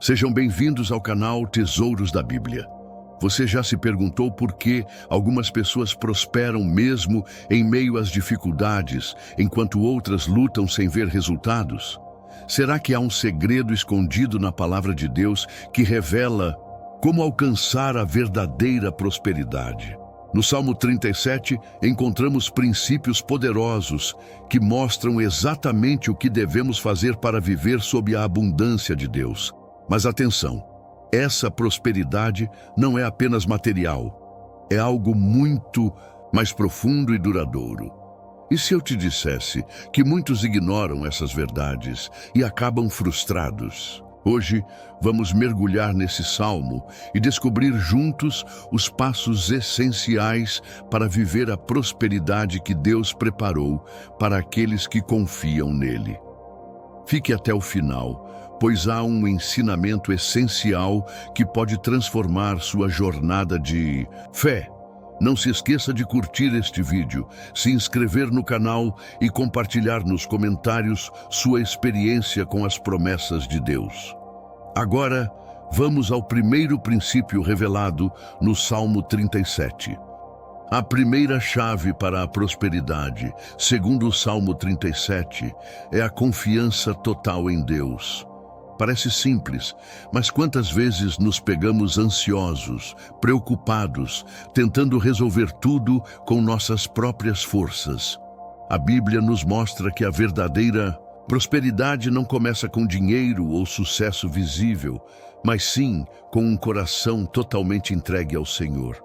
Sejam bem-vindos ao canal Tesouros da Bíblia. Você já se perguntou por que algumas pessoas prosperam mesmo em meio às dificuldades, enquanto outras lutam sem ver resultados? Será que há um segredo escondido na palavra de Deus que revela como alcançar a verdadeira prosperidade? No Salmo 37, encontramos princípios poderosos que mostram exatamente o que devemos fazer para viver sob a abundância de Deus. Mas atenção, essa prosperidade não é apenas material, é algo muito mais profundo e duradouro. E se eu te dissesse que muitos ignoram essas verdades e acabam frustrados? Hoje, vamos mergulhar nesse salmo e descobrir juntos os passos essenciais para viver a prosperidade que Deus preparou para aqueles que confiam nele. Fique até o final, pois há um ensinamento essencial que pode transformar sua jornada de fé. Não se esqueça de curtir este vídeo, se inscrever no canal e compartilhar nos comentários sua experiência com as promessas de Deus. Agora, vamos ao primeiro princípio revelado no Salmo 37. A primeira chave para a prosperidade, segundo o Salmo 37, é a confiança total em Deus. Parece simples, mas quantas vezes nos pegamos ansiosos, preocupados, tentando resolver tudo com nossas próprias forças? A Bíblia nos mostra que a verdadeira prosperidade não começa com dinheiro ou sucesso visível, mas sim com um coração totalmente entregue ao Senhor.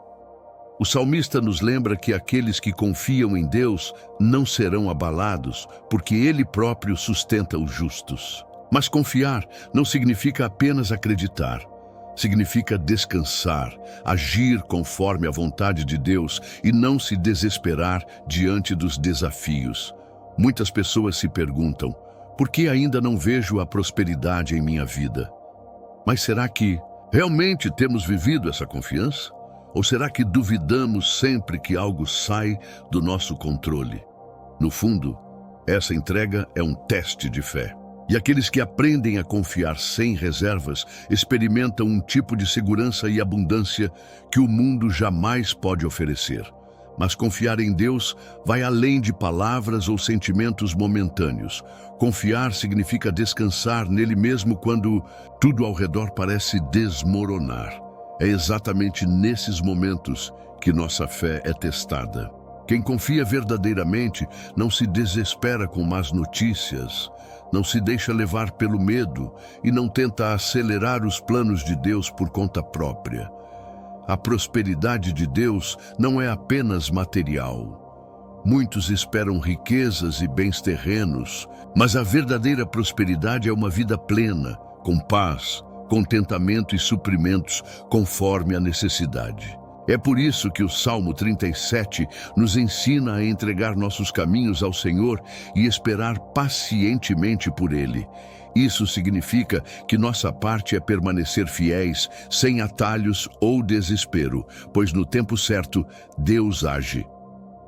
O salmista nos lembra que aqueles que confiam em Deus não serão abalados, porque Ele próprio sustenta os justos. Mas confiar não significa apenas acreditar. Significa descansar, agir conforme a vontade de Deus e não se desesperar diante dos desafios. Muitas pessoas se perguntam, por que ainda não vejo a prosperidade em minha vida? Mas será que realmente temos vivido essa confiança? Ou será que duvidamos sempre que algo sai do nosso controle? No fundo, essa entrega é um teste de fé. E aqueles que aprendem a confiar sem reservas experimentam um tipo de segurança e abundância que o mundo jamais pode oferecer. Mas confiar em Deus vai além de palavras ou sentimentos momentâneos. Confiar significa descansar nele mesmo quando tudo ao redor parece desmoronar. É exatamente nesses momentos que nossa fé é testada. Quem confia verdadeiramente não se desespera com más notícias, não se deixa levar pelo medo e não tenta acelerar os planos de Deus por conta própria. A prosperidade de Deus não é apenas material. Muitos esperam riquezas e bens terrenos, mas a verdadeira prosperidade é uma vida plena, com paz, contentamento e suprimentos conforme a necessidade. É por isso que o Salmo 37 nos ensina a entregar nossos caminhos ao Senhor e esperar pacientemente por Ele. Isso significa que nossa parte é permanecer fiéis, sem atalhos ou desespero, pois no tempo certo Deus age.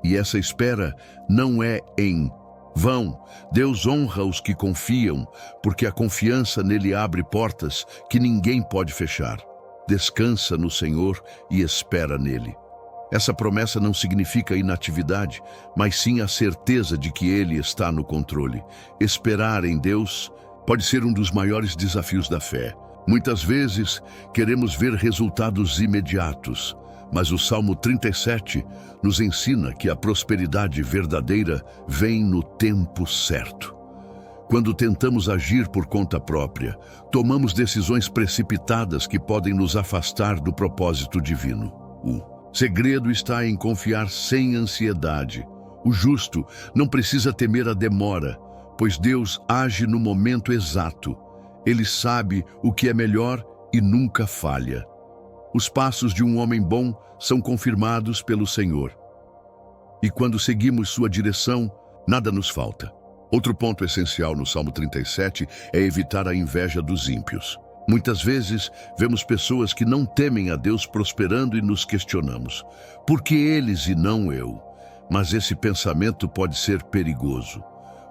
E essa espera não é em vão. Deus honra os que confiam, porque a confiança nele abre portas que ninguém pode fechar. Descansa no Senhor e espera nele. Essa promessa não significa inatividade, mas sim a certeza de que Ele está no controle. Esperar em Deus pode ser um dos maiores desafios da fé. Muitas vezes queremos ver resultados imediatos, mas o Salmo 37 nos ensina que a prosperidade verdadeira vem no tempo certo. Quando tentamos agir por conta própria, tomamos decisões precipitadas que podem nos afastar do propósito divino. O segredo está em confiar sem ansiedade. O justo não precisa temer a demora, pois Deus age no momento exato. Ele sabe o que é melhor e nunca falha. Os passos de um homem bom são confirmados pelo Senhor. E quando seguimos sua direção, nada nos falta. Outro ponto essencial no Salmo 37 é evitar a inveja dos ímpios. Muitas vezes, vemos pessoas que não temem a Deus prosperando e nos questionamos. Por que eles e não eu? Mas esse pensamento pode ser perigoso.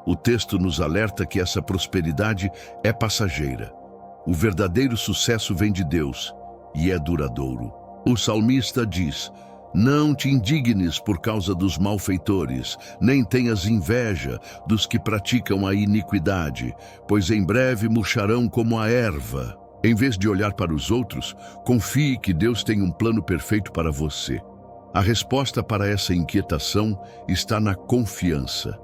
O texto nos alerta que essa prosperidade é passageira. O verdadeiro sucesso vem de Deus e é duradouro. O salmista diz: não te indignes por causa dos malfeitores, nem tenhas inveja dos que praticam a iniquidade, pois em breve murcharão como a erva. Em vez de olhar para os outros, confie que Deus tem um plano perfeito para você. A resposta para essa inquietação está na confiança.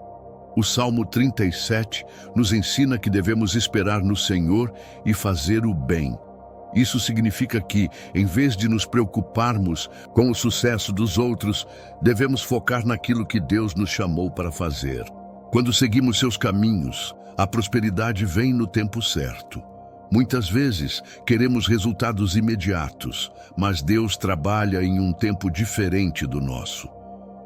O Salmo 37 nos ensina que devemos esperar no Senhor e fazer o bem. Isso significa que, em vez de nos preocuparmos com o sucesso dos outros, devemos focar naquilo que Deus nos chamou para fazer. Quando seguimos seus caminhos, a prosperidade vem no tempo certo. Muitas vezes queremos resultados imediatos, mas Deus trabalha em um tempo diferente do nosso.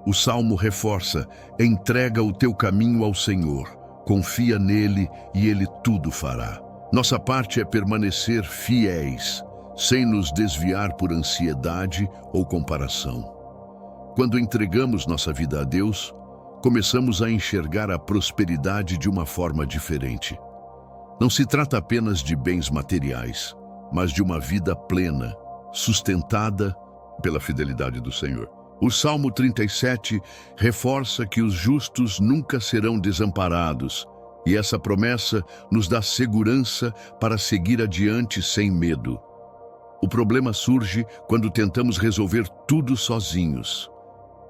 O Salmo reforça: entrega o teu caminho ao Senhor, confia nele e ele tudo fará. Nossa parte é permanecer fiéis, sem nos desviar por ansiedade ou comparação. Quando entregamos nossa vida a Deus, começamos a enxergar a prosperidade de uma forma diferente. Não se trata apenas de bens materiais, mas de uma vida plena, sustentada pela fidelidade do Senhor. O Salmo 37 reforça que os justos nunca serão desamparados, e essa promessa nos dá segurança para seguir adiante sem medo. O problema surge quando tentamos resolver tudo sozinhos.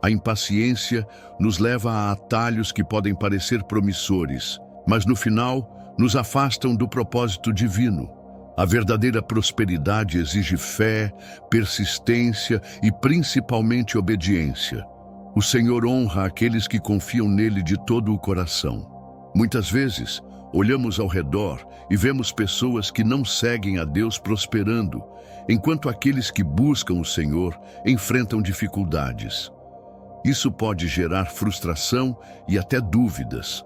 A impaciência nos leva a atalhos que podem parecer promissores, mas no final nos afastam do propósito divino. A verdadeira prosperidade exige fé, persistência e principalmente obediência. O Senhor honra aqueles que confiam nele de todo o coração. Muitas vezes, olhamos ao redor e vemos pessoas que não seguem a Deus prosperando, enquanto aqueles que buscam o Senhor enfrentam dificuldades. Isso pode gerar frustração e até dúvidas.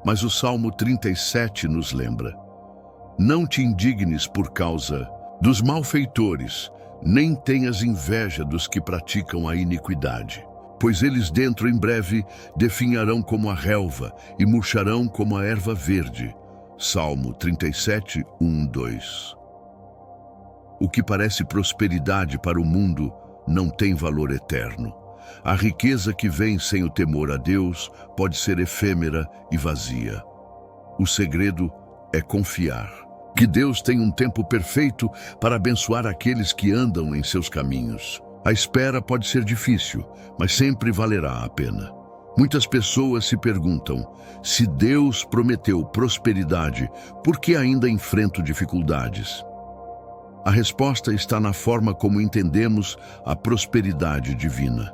Mas o Salmo 37 nos lembra: não te indignes por causa dos malfeitores, nem tenhas inveja dos que praticam a iniquidade, pois eles dentro em breve definharão como a relva e murcharão como a erva verde. Salmo 37, 1, 2. O que parece prosperidade para o mundo não tem valor eterno. A riqueza que vem sem o temor a Deus pode ser efêmera e vazia. O segredo é confiar que Deus tem um tempo perfeito para abençoar aqueles que andam em seus caminhos. A espera pode ser difícil, mas sempre valerá a pena. Muitas pessoas se perguntam: se Deus prometeu prosperidade, por que ainda enfrento dificuldades? A resposta está na forma como entendemos a prosperidade divina.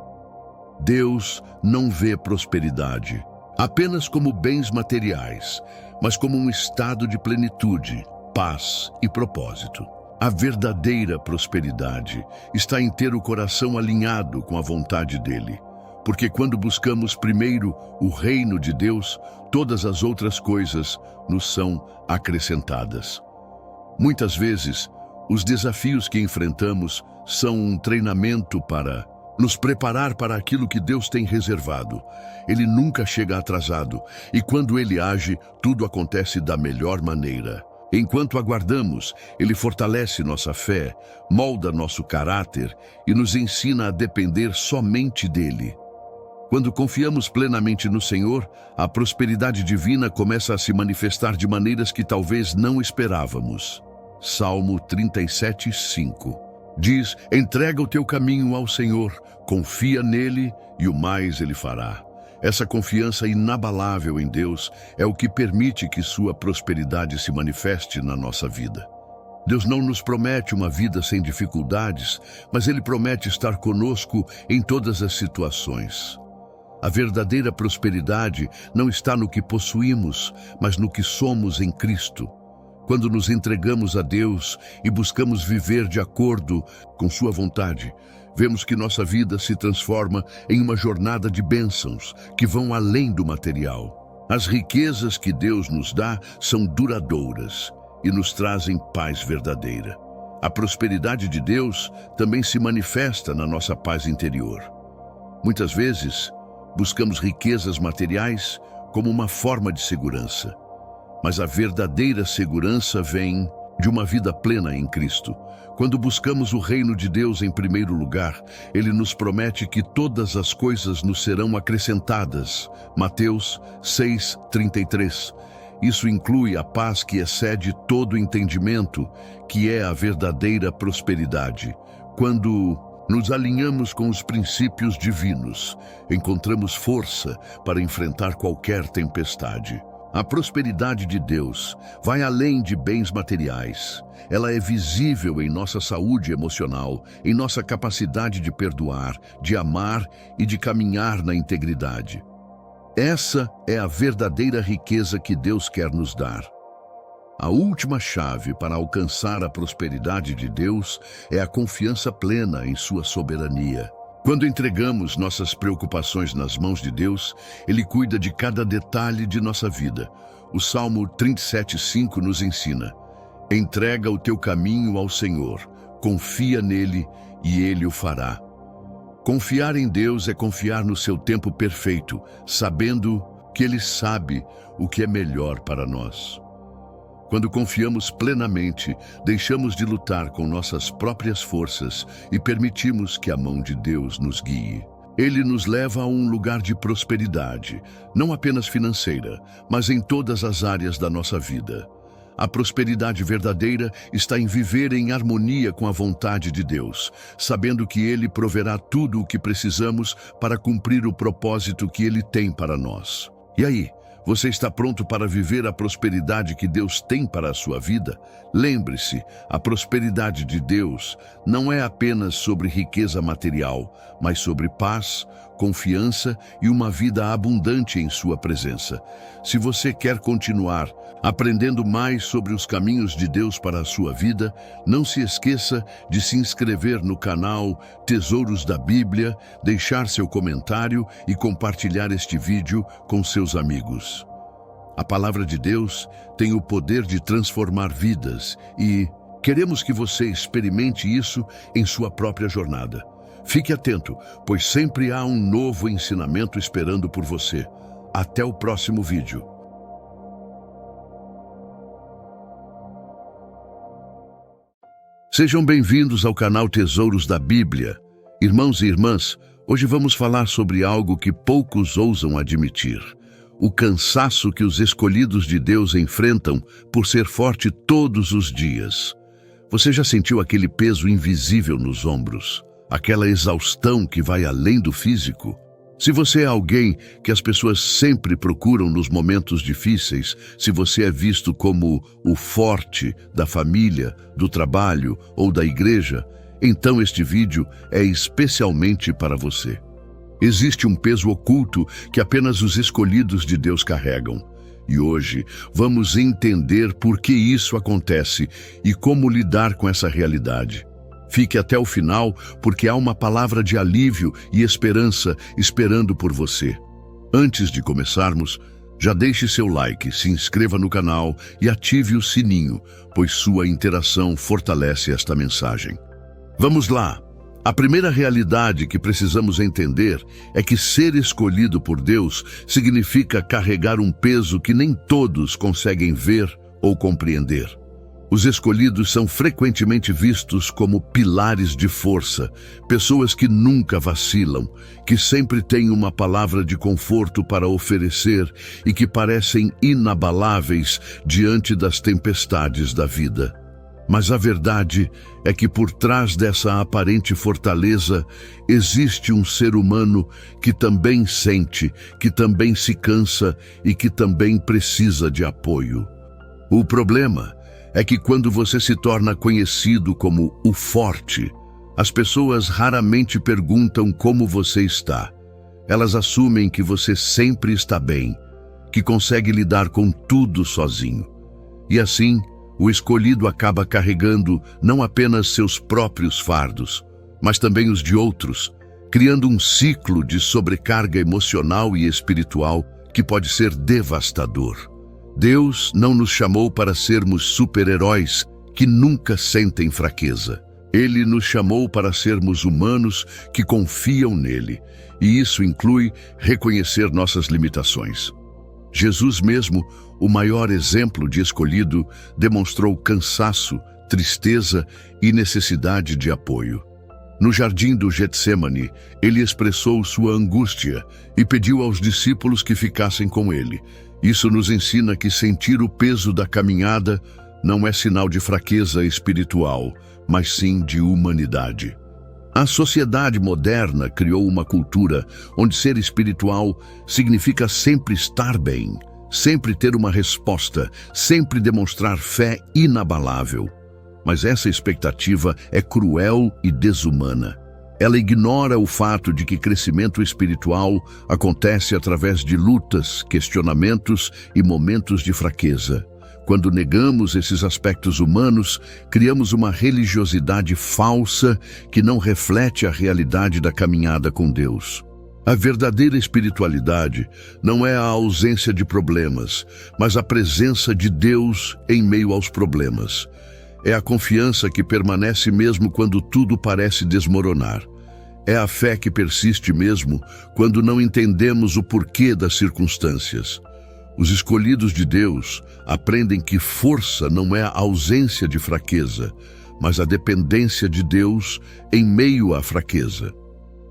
Deus não vê prosperidade apenas como bens materiais, mas como um estado de plenitude, paz e propósito. A verdadeira prosperidade está em ter o coração alinhado com a vontade dele, porque quando buscamos primeiro o reino de Deus, todas as outras coisas nos são acrescentadas. Muitas vezes, os desafios que enfrentamos são um treinamento para nos preparar para aquilo que Deus tem reservado. Ele nunca chega atrasado, e quando ele age, tudo acontece da melhor maneira. Enquanto aguardamos, ele fortalece nossa fé, molda nosso caráter e nos ensina a depender somente dele. Quando confiamos plenamente no Senhor, a prosperidade divina começa a se manifestar de maneiras que talvez não esperávamos. Salmo 37, 5. Diz: entrega o teu caminho ao Senhor, confia nele e o mais ele fará. Essa confiança inabalável em Deus é o que permite que sua prosperidade se manifeste na nossa vida. Deus não nos promete uma vida sem dificuldades, mas ele promete estar conosco em todas as situações. A verdadeira prosperidade não está no que possuímos, mas no que somos em Cristo. Quando nos entregamos a Deus e buscamos viver de acordo com sua vontade, vemos que nossa vida se transforma em uma jornada de bênçãos que vão além do material. As riquezas que Deus nos dá são duradouras e nos trazem paz verdadeira. A prosperidade de Deus também se manifesta na nossa paz interior. Muitas vezes, buscamos riquezas materiais como uma forma de segurança. Mas a verdadeira segurança vem de uma vida plena em Cristo. Quando buscamos o reino de Deus em primeiro lugar, Ele nos promete que todas as coisas nos serão acrescentadas. Mateus 6:33. Isso inclui a paz que excede todo entendimento, que é a verdadeira prosperidade. Quando nos alinhamos com os princípios divinos, encontramos força para enfrentar qualquer tempestade. A prosperidade de Deus vai além de bens materiais. Ela é visível em nossa saúde emocional, em nossa capacidade de perdoar, de amar e de caminhar na integridade. Essa é a verdadeira riqueza que Deus quer nos dar. A última chave para alcançar a prosperidade de Deus é a confiança plena em sua soberania. Quando entregamos nossas preocupações nas mãos de Deus, Ele cuida de cada detalhe de nossa vida. O Salmo 37:5 nos ensina: entrega o teu caminho ao Senhor, confia nele e Ele o fará. Confiar em Deus é confiar no seu tempo perfeito, sabendo que Ele sabe o que é melhor para nós. Quando confiamos plenamente, deixamos de lutar com nossas próprias forças e permitimos que a mão de Deus nos guie. Ele nos leva a um lugar de prosperidade, não apenas financeira, mas em todas as áreas da nossa vida. A prosperidade verdadeira está em viver em harmonia com a vontade de Deus, sabendo que Ele proverá tudo o que precisamos para cumprir o propósito que Ele tem para nós. E aí? Você está pronto para viver a prosperidade que Deus tem para a sua vida? Lembre-se, a prosperidade de Deus não é apenas sobre riqueza material, mas sobre paz, confiança e uma vida abundante em sua presença. Se você quer continuar aprendendo mais sobre os caminhos de Deus para a sua vida, não se esqueça de se inscrever no canal Tesouros da Bíblia, deixar seu comentário e compartilhar este vídeo com seus amigos. A palavra de Deus tem o poder de transformar vidas e queremos que você experimente isso em sua própria jornada. Fique atento, pois sempre há um novo ensinamento esperando por você. Até o próximo vídeo. Sejam bem-vindos ao canal Tesouros da Bíblia. Irmãos e irmãs, hoje vamos falar sobre algo que poucos ousam admitir: o cansaço que os escolhidos de Deus enfrentam por ser forte todos os dias. Você já sentiu aquele peso invisível nos ombros? Aquela exaustão que vai além do físico? Se você é alguém que as pessoas sempre procuram nos momentos difíceis, se você é visto como o forte da família, do trabalho ou da igreja, então este vídeo é especialmente para você. Existe um peso oculto que apenas os escolhidos de Deus carregam. E hoje vamos entender por que isso acontece e como lidar com essa realidade. Fique até o final, porque há uma palavra de alívio e esperança esperando por você. Antes de começarmos, já deixe seu like, se inscreva no canal e ative o sininho, pois sua interação fortalece esta mensagem. Vamos lá! A primeira realidade que precisamos entender é que ser escolhido por Deus significa carregar um peso que nem todos conseguem ver ou compreender. Os escolhidos são frequentemente vistos como pilares de força, pessoas que nunca vacilam, que sempre têm uma palavra de conforto para oferecer e que parecem inabaláveis diante das tempestades da vida. Mas a verdade é que por trás dessa aparente fortaleza existe um ser humano que também sente, que também se cansa e que também precisa de apoio. O problema é que quando você se torna conhecido como o forte, as pessoas raramente perguntam como você está. Elas assumem que você sempre está bem, que consegue lidar com tudo sozinho. E assim, o escolhido acaba carregando não apenas seus próprios fardos, mas também os de outros, criando um ciclo de sobrecarga emocional e espiritual que pode ser devastador. Deus não nos chamou para sermos super-heróis que nunca sentem fraqueza. Ele nos chamou para sermos humanos que confiam nele, e isso inclui reconhecer nossas limitações. Jesus mesmo, o maior exemplo de escolhido, demonstrou cansaço, tristeza e necessidade de apoio. No jardim do Getsemane, ele expressou sua angústia e pediu aos discípulos que ficassem com ele. Isso nos ensina que sentir o peso da caminhada não é sinal de fraqueza espiritual, mas sim de humanidade. A sociedade moderna criou uma cultura onde ser espiritual significa sempre estar bem, sempre ter uma resposta, sempre demonstrar fé inabalável. Mas essa expectativa é cruel e desumana. Ela ignora o fato de que crescimento espiritual acontece através de lutas, questionamentos e momentos de fraqueza. Quando negamos esses aspectos humanos, criamos uma religiosidade falsa que não reflete a realidade da caminhada com Deus. A verdadeira espiritualidade não é a ausência de problemas, mas a presença de Deus em meio aos problemas. É a confiança que permanece mesmo quando tudo parece desmoronar. É a fé que persiste mesmo quando não entendemos o porquê das circunstâncias. Os escolhidos de Deus aprendem que força não é a ausência de fraqueza, mas a dependência de Deus em meio à fraqueza.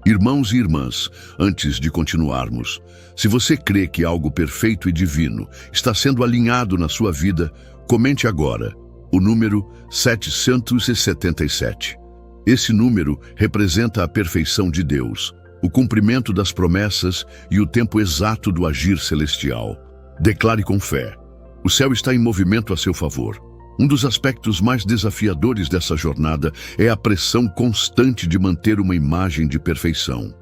Irmãos e irmãs, antes de continuarmos, se você crê que algo perfeito e divino está sendo alinhado na sua vida, comente agora o número 777. Esse número representa a perfeição de Deus, o cumprimento das promessas e o tempo exato do agir celestial. Declare com fé: o céu está em movimento a seu favor. Um dos aspectos mais desafiadores dessa jornada é a pressão constante de manter uma imagem de perfeição.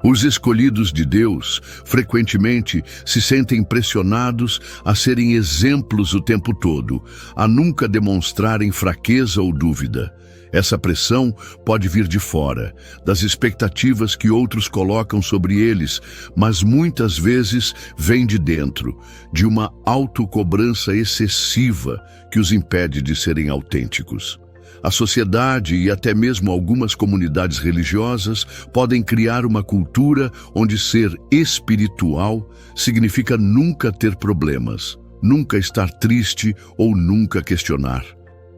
Os escolhidos de Deus, frequentemente, se sentem pressionados a serem exemplos o tempo todo, a nunca demonstrarem fraqueza ou dúvida. Essa pressão pode vir de fora, das expectativas que outros colocam sobre eles, mas muitas vezes vem de dentro, de uma autocobrança excessiva que os impede de serem autênticos. A sociedade e até mesmo algumas comunidades religiosas podem criar uma cultura onde ser espiritual significa nunca ter problemas, nunca estar triste ou nunca questionar.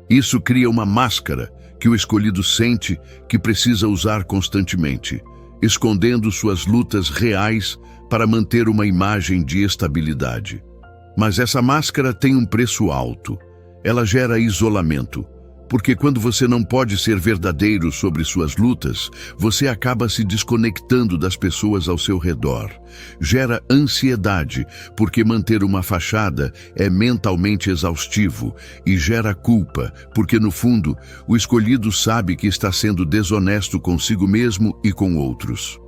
Isso cria uma máscara que o escolhido sente que precisa usar constantemente, escondendo suas lutas reais para manter uma imagem de estabilidade. Mas essa máscara tem um preço alto. Ela gera isolamento. Porque quando você não pode ser verdadeiro sobre suas lutas, você acaba se desconectando das pessoas ao seu redor. Gera ansiedade, porque manter uma fachada é mentalmente exaustivo, e gera culpa, porque no fundo, o escolhido sabe que está sendo desonesto consigo mesmo e com outros.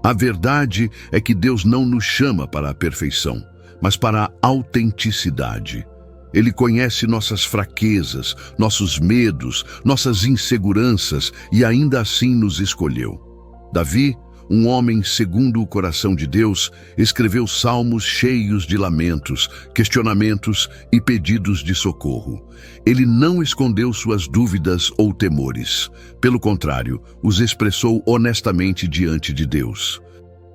A verdade é que Deus não nos chama para a perfeição, mas para a autenticidade. Ele conhece nossas fraquezas, nossos medos, nossas inseguranças e ainda assim nos escolheu. Davi, um homem segundo o coração de Deus, escreveu salmos cheios de lamentos, questionamentos e pedidos de socorro. Ele não escondeu suas dúvidas ou temores. Pelo contrário, os expressou honestamente diante de Deus.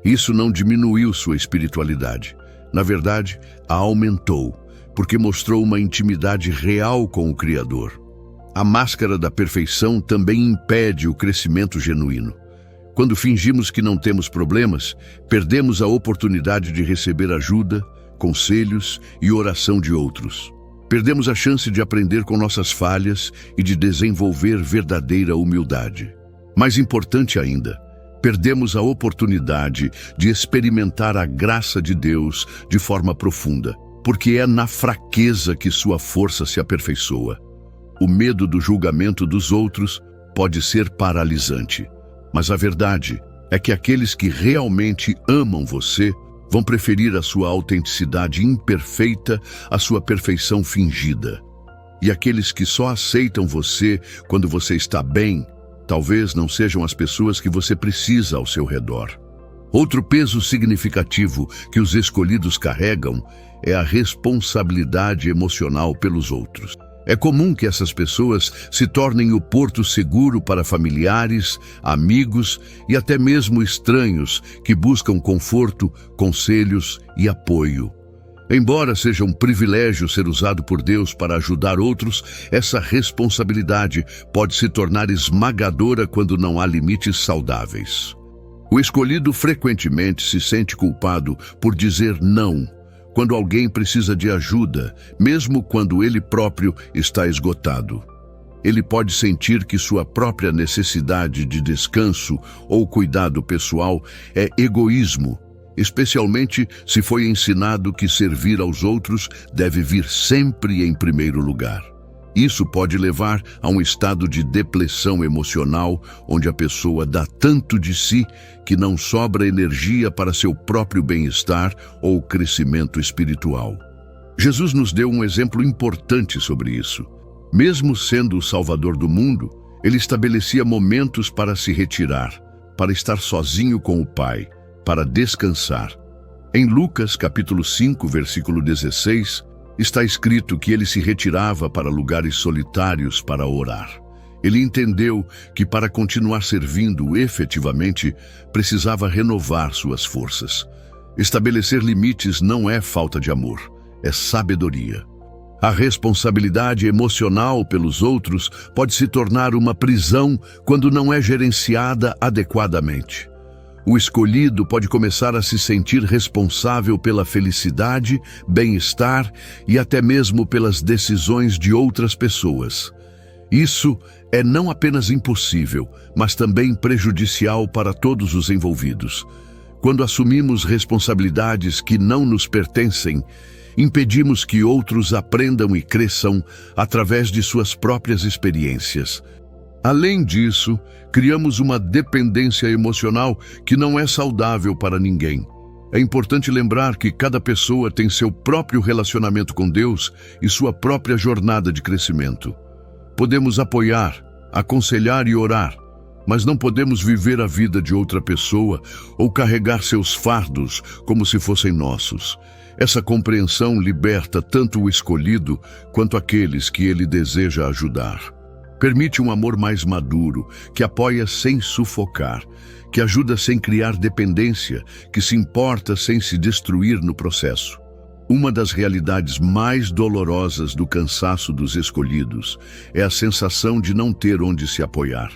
Isso não diminuiu sua espiritualidade. Na verdade, a aumentou, porque mostrou uma intimidade real com o Criador. A máscara da perfeição também impede o crescimento genuíno. Quando fingimos que não temos problemas, perdemos a oportunidade de receber ajuda, conselhos e oração de outros. Perdemos a chance de aprender com nossas falhas e de desenvolver verdadeira humildade. Mais importante ainda, perdemos a oportunidade de experimentar a graça de Deus de forma profunda, porque é na fraqueza que sua força se aperfeiçoa. O medo do julgamento dos outros pode ser paralisante, mas a verdade é que aqueles que realmente amam você vão preferir a sua autenticidade imperfeita à sua perfeição fingida. E aqueles que só aceitam você quando você está bem, talvez não sejam as pessoas que você precisa ao seu redor. Outro peso significativo que os escolhidos carregam é a responsabilidade emocional pelos outros. É comum que essas pessoas se tornem o porto seguro para familiares, amigos e até mesmo estranhos que buscam conforto, conselhos e apoio. Embora seja um privilégio ser usado por Deus para ajudar outros, essa responsabilidade pode se tornar esmagadora quando não há limites saudáveis. O escolhido frequentemente se sente culpado por dizer não quando alguém precisa de ajuda, mesmo quando ele próprio está esgotado. Ele pode sentir que sua própria necessidade de descanso ou cuidado pessoal é egoísmo, especialmente se foi ensinado que servir aos outros deve vir sempre em primeiro lugar. Isso pode levar a um estado de depressão emocional, onde a pessoa dá tanto de si que não sobra energia para seu próprio bem-estar ou crescimento espiritual. Jesus nos deu um exemplo importante sobre isso. Mesmo sendo o Salvador do mundo, ele estabelecia momentos para se retirar, para estar sozinho com o Pai, para descansar. Em Lucas capítulo 5, versículo 16, está escrito que ele se retirava para lugares solitários para orar. Ele entendeu que para continuar servindo efetivamente, precisava renovar suas forças. Estabelecer limites não é falta de amor, é sabedoria. A responsabilidade emocional pelos outros pode se tornar uma prisão quando não é gerenciada adequadamente. O escolhido pode começar a se sentir responsável pela felicidade, bem-estar e até mesmo pelas decisões de outras pessoas. Isso é não apenas impossível, mas também prejudicial para todos os envolvidos. Quando assumimos responsabilidades que não nos pertencem, impedimos que outros aprendam e cresçam através de suas próprias experiências. Além disso, criamos uma dependência emocional que não é saudável para ninguém. É importante lembrar que cada pessoa tem seu próprio relacionamento com Deus e sua própria jornada de crescimento. Podemos apoiar, aconselhar e orar, mas não podemos viver a vida de outra pessoa ou carregar seus fardos como se fossem nossos. Essa compreensão liberta tanto o escolhido quanto aqueles que ele deseja ajudar. Permite um amor mais maduro, que apoia sem sufocar, que ajuda sem criar dependência, que se importa sem se destruir no processo. Uma das realidades mais dolorosas do cansaço dos escolhidos é a sensação de não ter onde se apoiar.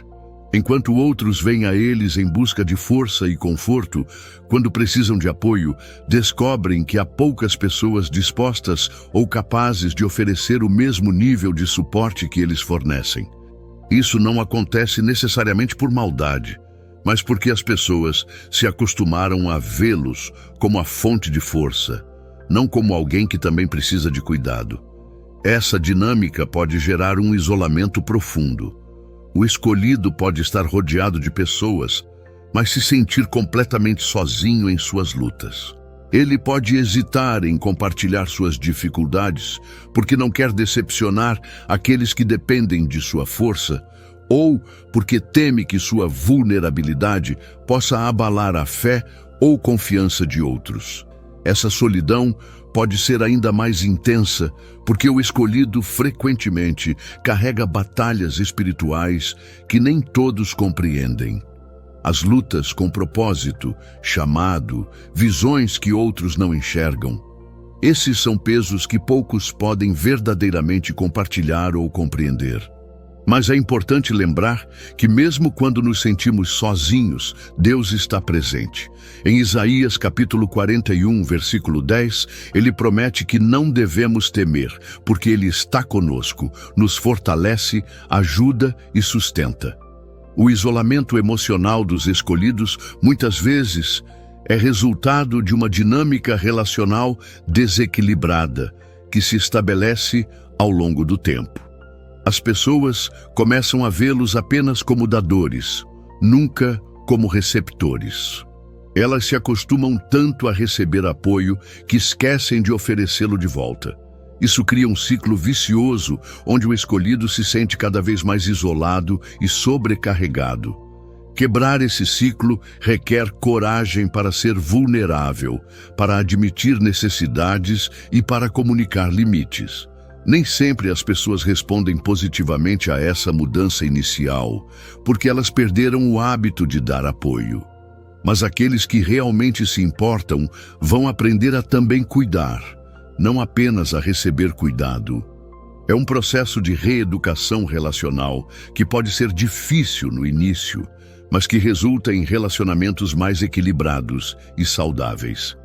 Enquanto outros vêm a eles em busca de força e conforto, quando precisam de apoio, descobrem que há poucas pessoas dispostas ou capazes de oferecer o mesmo nível de suporte que eles fornecem. Isso não acontece necessariamente por maldade, mas porque as pessoas se acostumaram a vê-los como a fonte de força, não como alguém que também precisa de cuidado. Essa dinâmica pode gerar um isolamento profundo. O escolhido pode estar rodeado de pessoas, mas se sentir completamente sozinho em suas lutas. Ele pode hesitar em compartilhar suas dificuldades, porque não quer decepcionar aqueles que dependem de sua força, ou porque teme que sua vulnerabilidade possa abalar a fé ou confiança de outros. Essa solidão pode ser ainda mais intensa, porque o escolhido frequentemente carrega batalhas espirituais que nem todos compreendem. As lutas com propósito, chamado, visões que outros não enxergam. Esses são pesos que poucos podem verdadeiramente compartilhar ou compreender. Mas é importante lembrar que mesmo quando nos sentimos sozinhos, Deus está presente. Em Isaías capítulo 41, versículo 10, ele promete que não devemos temer, porque ele está conosco, nos fortalece, ajuda e sustenta. O isolamento emocional dos escolhidos muitas vezes é resultado de uma dinâmica relacional desequilibrada que se estabelece ao longo do tempo. As pessoas começam a vê-los apenas como dadores, nunca como receptores. Elas se acostumam tanto a receber apoio que esquecem de oferecê-lo de volta. Isso cria um ciclo vicioso, onde o escolhido se sente cada vez mais isolado e sobrecarregado. Quebrar esse ciclo requer coragem para ser vulnerável, para admitir necessidades e para comunicar limites. Nem sempre as pessoas respondem positivamente a essa mudança inicial, porque elas perderam o hábito de dar apoio. Mas aqueles que realmente se importam vão aprender a também cuidar, não apenas a receber cuidado. É um processo de reeducação relacional que pode ser difícil no início, mas que resulta em relacionamentos mais equilibrados e saudáveis.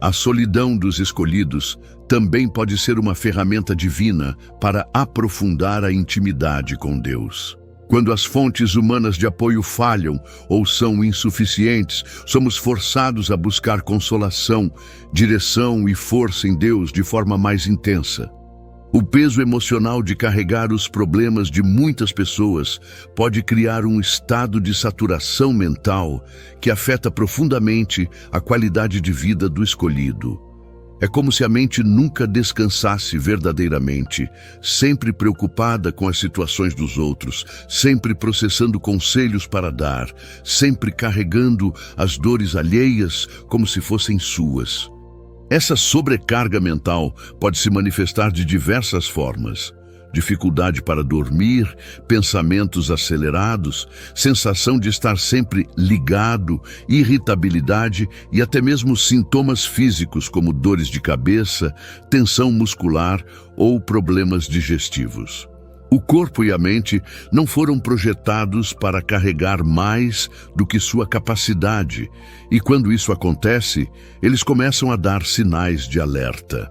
A solidão dos escolhidos também pode ser uma ferramenta divina para aprofundar a intimidade com Deus. Quando as fontes humanas de apoio falham ou são insuficientes, somos forçados a buscar consolação, direção e força em Deus de forma mais intensa. O peso emocional de carregar os problemas de muitas pessoas pode criar um estado de saturação mental que afeta profundamente a qualidade de vida do escolhido. É como se a mente nunca descansasse verdadeiramente, sempre preocupada com as situações dos outros, sempre processando conselhos para dar, sempre carregando as dores alheias como se fossem suas. Essa sobrecarga mental pode se manifestar de diversas formas. Dificuldade para dormir, pensamentos acelerados, sensação de estar sempre ligado, irritabilidade e até mesmo sintomas físicos como dores de cabeça, tensão muscular ou problemas digestivos. O corpo e a mente não foram projetados para carregar mais do que sua capacidade, e quando isso acontece, eles começam a dar sinais de alerta.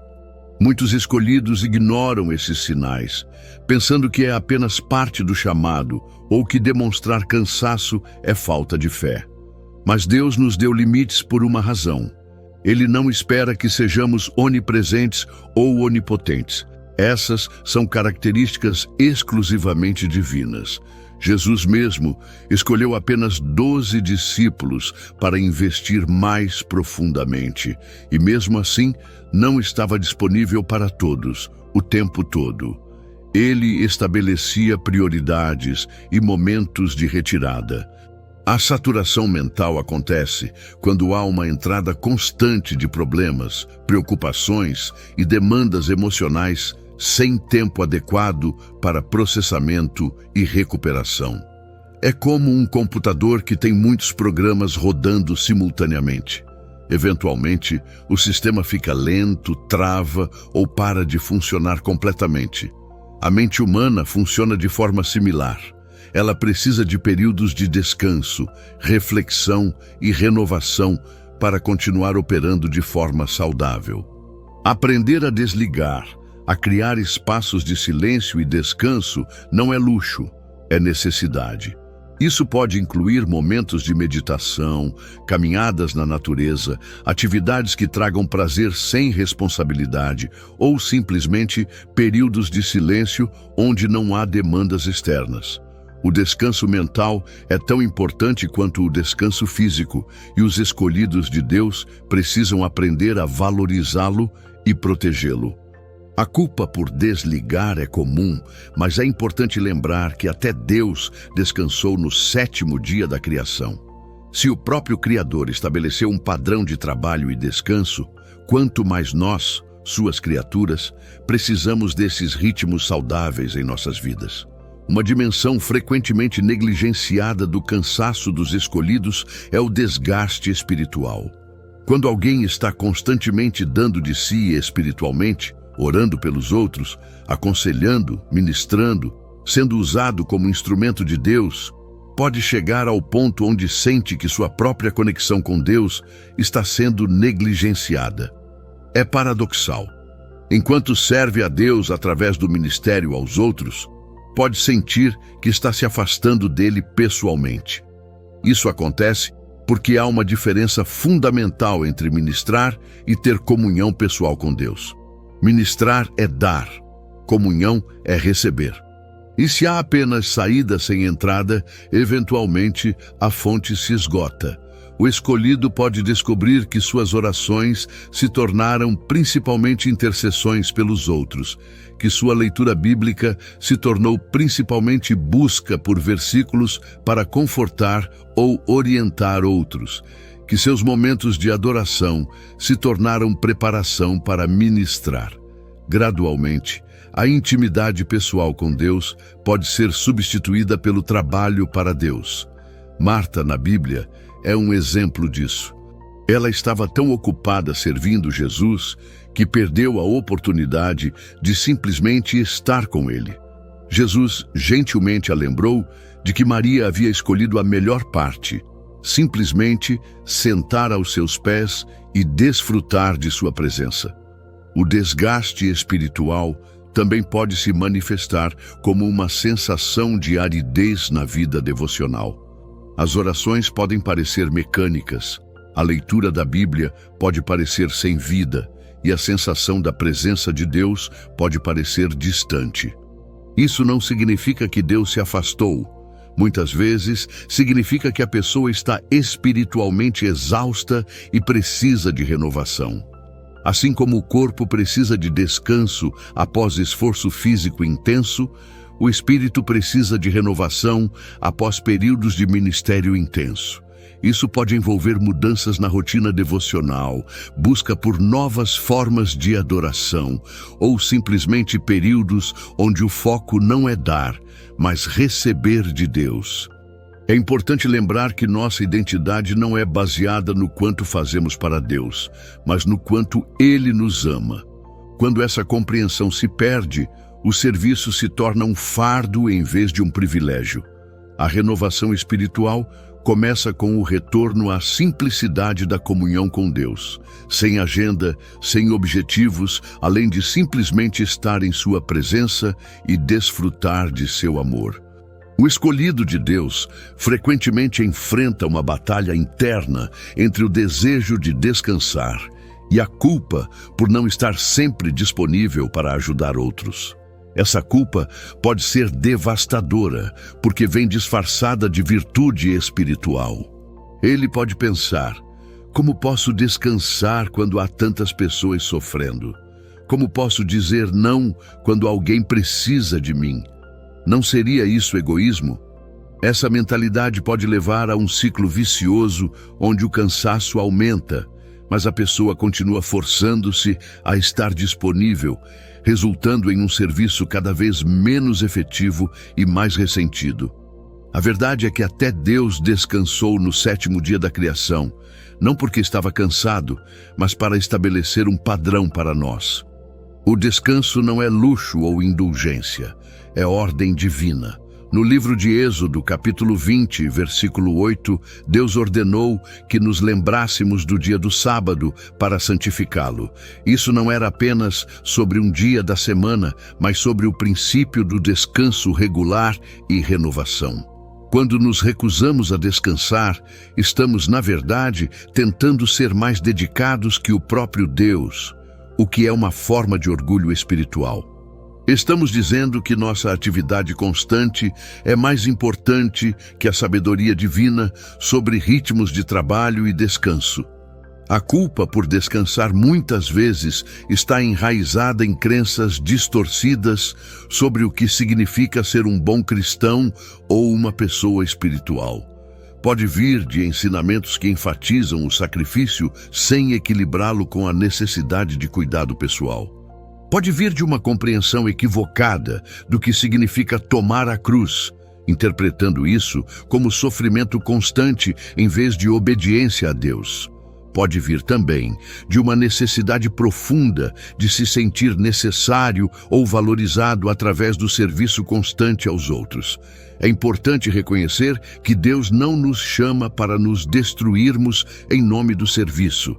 Muitos escolhidos ignoram esses sinais, pensando que é apenas parte do chamado ou que demonstrar cansaço é falta de fé. Mas Deus nos deu limites por uma razão. Ele não espera que sejamos onipresentes ou onipotentes. Essas são características exclusivamente divinas. Jesus mesmo escolheu apenas 12 discípulos para investir mais profundamente, e mesmo assim não estava disponível para todos, o tempo todo. Ele estabelecia prioridades e momentos de retirada. A saturação mental acontece quando há uma entrada constante de problemas, preocupações e demandas emocionais sem tempo adequado para processamento e recuperação. É como um computador que tem muitos programas rodando simultaneamente. Eventualmente, o sistema fica lento, trava ou para de funcionar completamente. A mente humana funciona de forma similar. Ela precisa de períodos de descanso, reflexão e renovação para continuar operando de forma saudável. Aprender a desligar, a criar espaços de silêncio e descanso não é luxo, é necessidade. Isso pode incluir momentos de meditação, caminhadas na natureza, atividades que tragam prazer sem responsabilidade ou simplesmente períodos de silêncio onde não há demandas externas. O descanso mental é tão importante quanto o descanso físico, e os escolhidos de Deus precisam aprender a valorizá-lo e protegê-lo. A culpa por desligar é comum, mas é importante lembrar que até Deus descansou no 7º dia da criação. Se o próprio Criador estabeleceu um padrão de trabalho e descanso, quanto mais nós, suas criaturas, precisamos desses ritmos saudáveis em nossas vidas. Uma dimensão frequentemente negligenciada do cansaço dos escolhidos é o desgaste espiritual. Quando alguém está constantemente dando de si espiritualmente, orando pelos outros, aconselhando, ministrando, sendo usado como instrumento de Deus, pode chegar ao ponto onde sente que sua própria conexão com Deus está sendo negligenciada. É paradoxal. Enquanto serve a Deus através do ministério aos outros, pode sentir que está se afastando dele pessoalmente. Isso acontece porque há uma diferença fundamental entre ministrar e ter comunhão pessoal com Deus. Ministrar é dar, comunhão é receber. E se há apenas saída sem entrada, eventualmente a fonte se esgota. O escolhido pode descobrir que suas orações se tornaram principalmente intercessões pelos outros, que sua leitura bíblica se tornou principalmente busca por versículos para confortar ou orientar outros, que seus momentos de adoração se tornaram preparação para ministrar. Gradualmente, a intimidade pessoal com Deus pode ser substituída pelo trabalho para Deus. Marta, na Bíblia, é um exemplo disso. Ela estava tão ocupada servindo Jesus que perdeu a oportunidade de simplesmente estar com ele. Jesus gentilmente a lembrou de que Maria havia escolhido a melhor parte, simplesmente sentar aos seus pés e desfrutar de sua presença. O desgaste espiritual também pode se manifestar como uma sensação de aridez na vida devocional. As orações podem parecer mecânicas, a leitura da Bíblia pode parecer sem vida e a sensação da presença de Deus pode parecer distante. Isso não significa que Deus se afastou. Muitas vezes, significa que a pessoa está espiritualmente exausta e precisa de renovação. Assim como o corpo precisa de descanso após esforço físico intenso, o espírito precisa de renovação após períodos de ministério intenso. Isso pode envolver mudanças na rotina devocional, busca por novas formas de adoração, ou simplesmente períodos onde o foco não é dar, mas receber de Deus. É importante lembrar que nossa identidade não é baseada no quanto fazemos para Deus, mas no quanto Ele nos ama. Quando essa compreensão se perde, o serviço se torna um fardo em vez de um privilégio. A renovação espiritual começa com o retorno à simplicidade da comunhão com Deus, sem agenda, sem objetivos, além de simplesmente estar em sua presença e desfrutar de seu amor. O escolhido de Deus frequentemente enfrenta uma batalha interna entre o desejo de descansar e a culpa por não estar sempre disponível para ajudar outros. Essa culpa pode ser devastadora, porque vem disfarçada de virtude espiritual. Ele pode pensar: como posso descansar quando há tantas pessoas sofrendo? Como posso dizer não quando alguém precisa de mim? Não seria isso egoísmo? Essa mentalidade pode levar a um ciclo vicioso onde o cansaço aumenta, mas a pessoa continua forçando-se a estar disponível, resultando em um serviço cada vez menos efetivo e mais ressentido. A verdade é que até Deus descansou no 7º dia da criação, não porque estava cansado, mas para estabelecer um padrão para nós. O descanso não é luxo ou indulgência, é ordem divina. No livro de Êxodo, capítulo 20, versículo 8, Deus ordenou que nos lembrássemos do dia do sábado para santificá-lo. Isso não era apenas sobre um dia da semana, mas sobre o princípio do descanso regular e renovação. Quando nos recusamos a descansar, estamos, na verdade, tentando ser mais dedicados que o próprio Deus, o que é uma forma de orgulho espiritual. Estamos dizendo que nossa atividade constante é mais importante que a sabedoria divina sobre ritmos de trabalho e descanso. A culpa por descansar muitas vezes está enraizada em crenças distorcidas sobre o que significa ser um bom cristão ou uma pessoa espiritual. Pode vir de ensinamentos que enfatizam o sacrifício sem equilibrá-lo com a necessidade de cuidado pessoal. Pode vir de uma compreensão equivocada do que significa tomar a cruz, interpretando isso como sofrimento constante em vez de obediência a Deus. Pode vir também de uma necessidade profunda de se sentir necessário ou valorizado através do serviço constante aos outros. É importante reconhecer que Deus não nos chama para nos destruirmos em nome do serviço.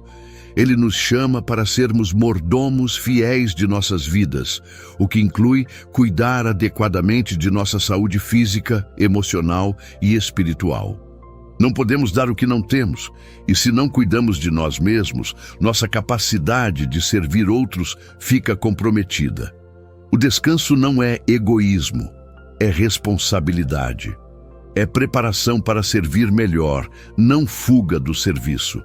Ele nos chama para sermos mordomos fiéis de nossas vidas, o que inclui cuidar adequadamente de nossa saúde física, emocional e espiritual. Não podemos dar o que não temos, e se não cuidamos de nós mesmos, nossa capacidade de servir outros fica comprometida. O descanso não é egoísmo, é responsabilidade. É preparação para servir melhor, não fuga do serviço.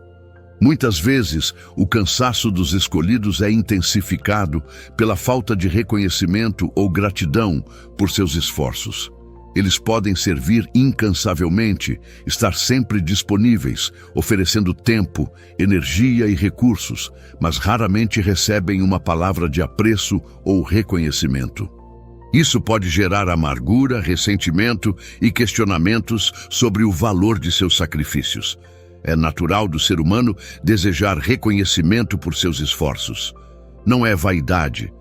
Muitas vezes, o cansaço dos escolhidos é intensificado pela falta de reconhecimento ou gratidão por seus esforços. Eles podem servir incansavelmente, estar sempre disponíveis, oferecendo tempo, energia e recursos, mas raramente recebem uma palavra de apreço ou reconhecimento. Isso pode gerar amargura, ressentimento e questionamentos sobre o valor de seus sacrifícios. É natural do ser humano desejar reconhecimento por seus esforços. Não é vaidade,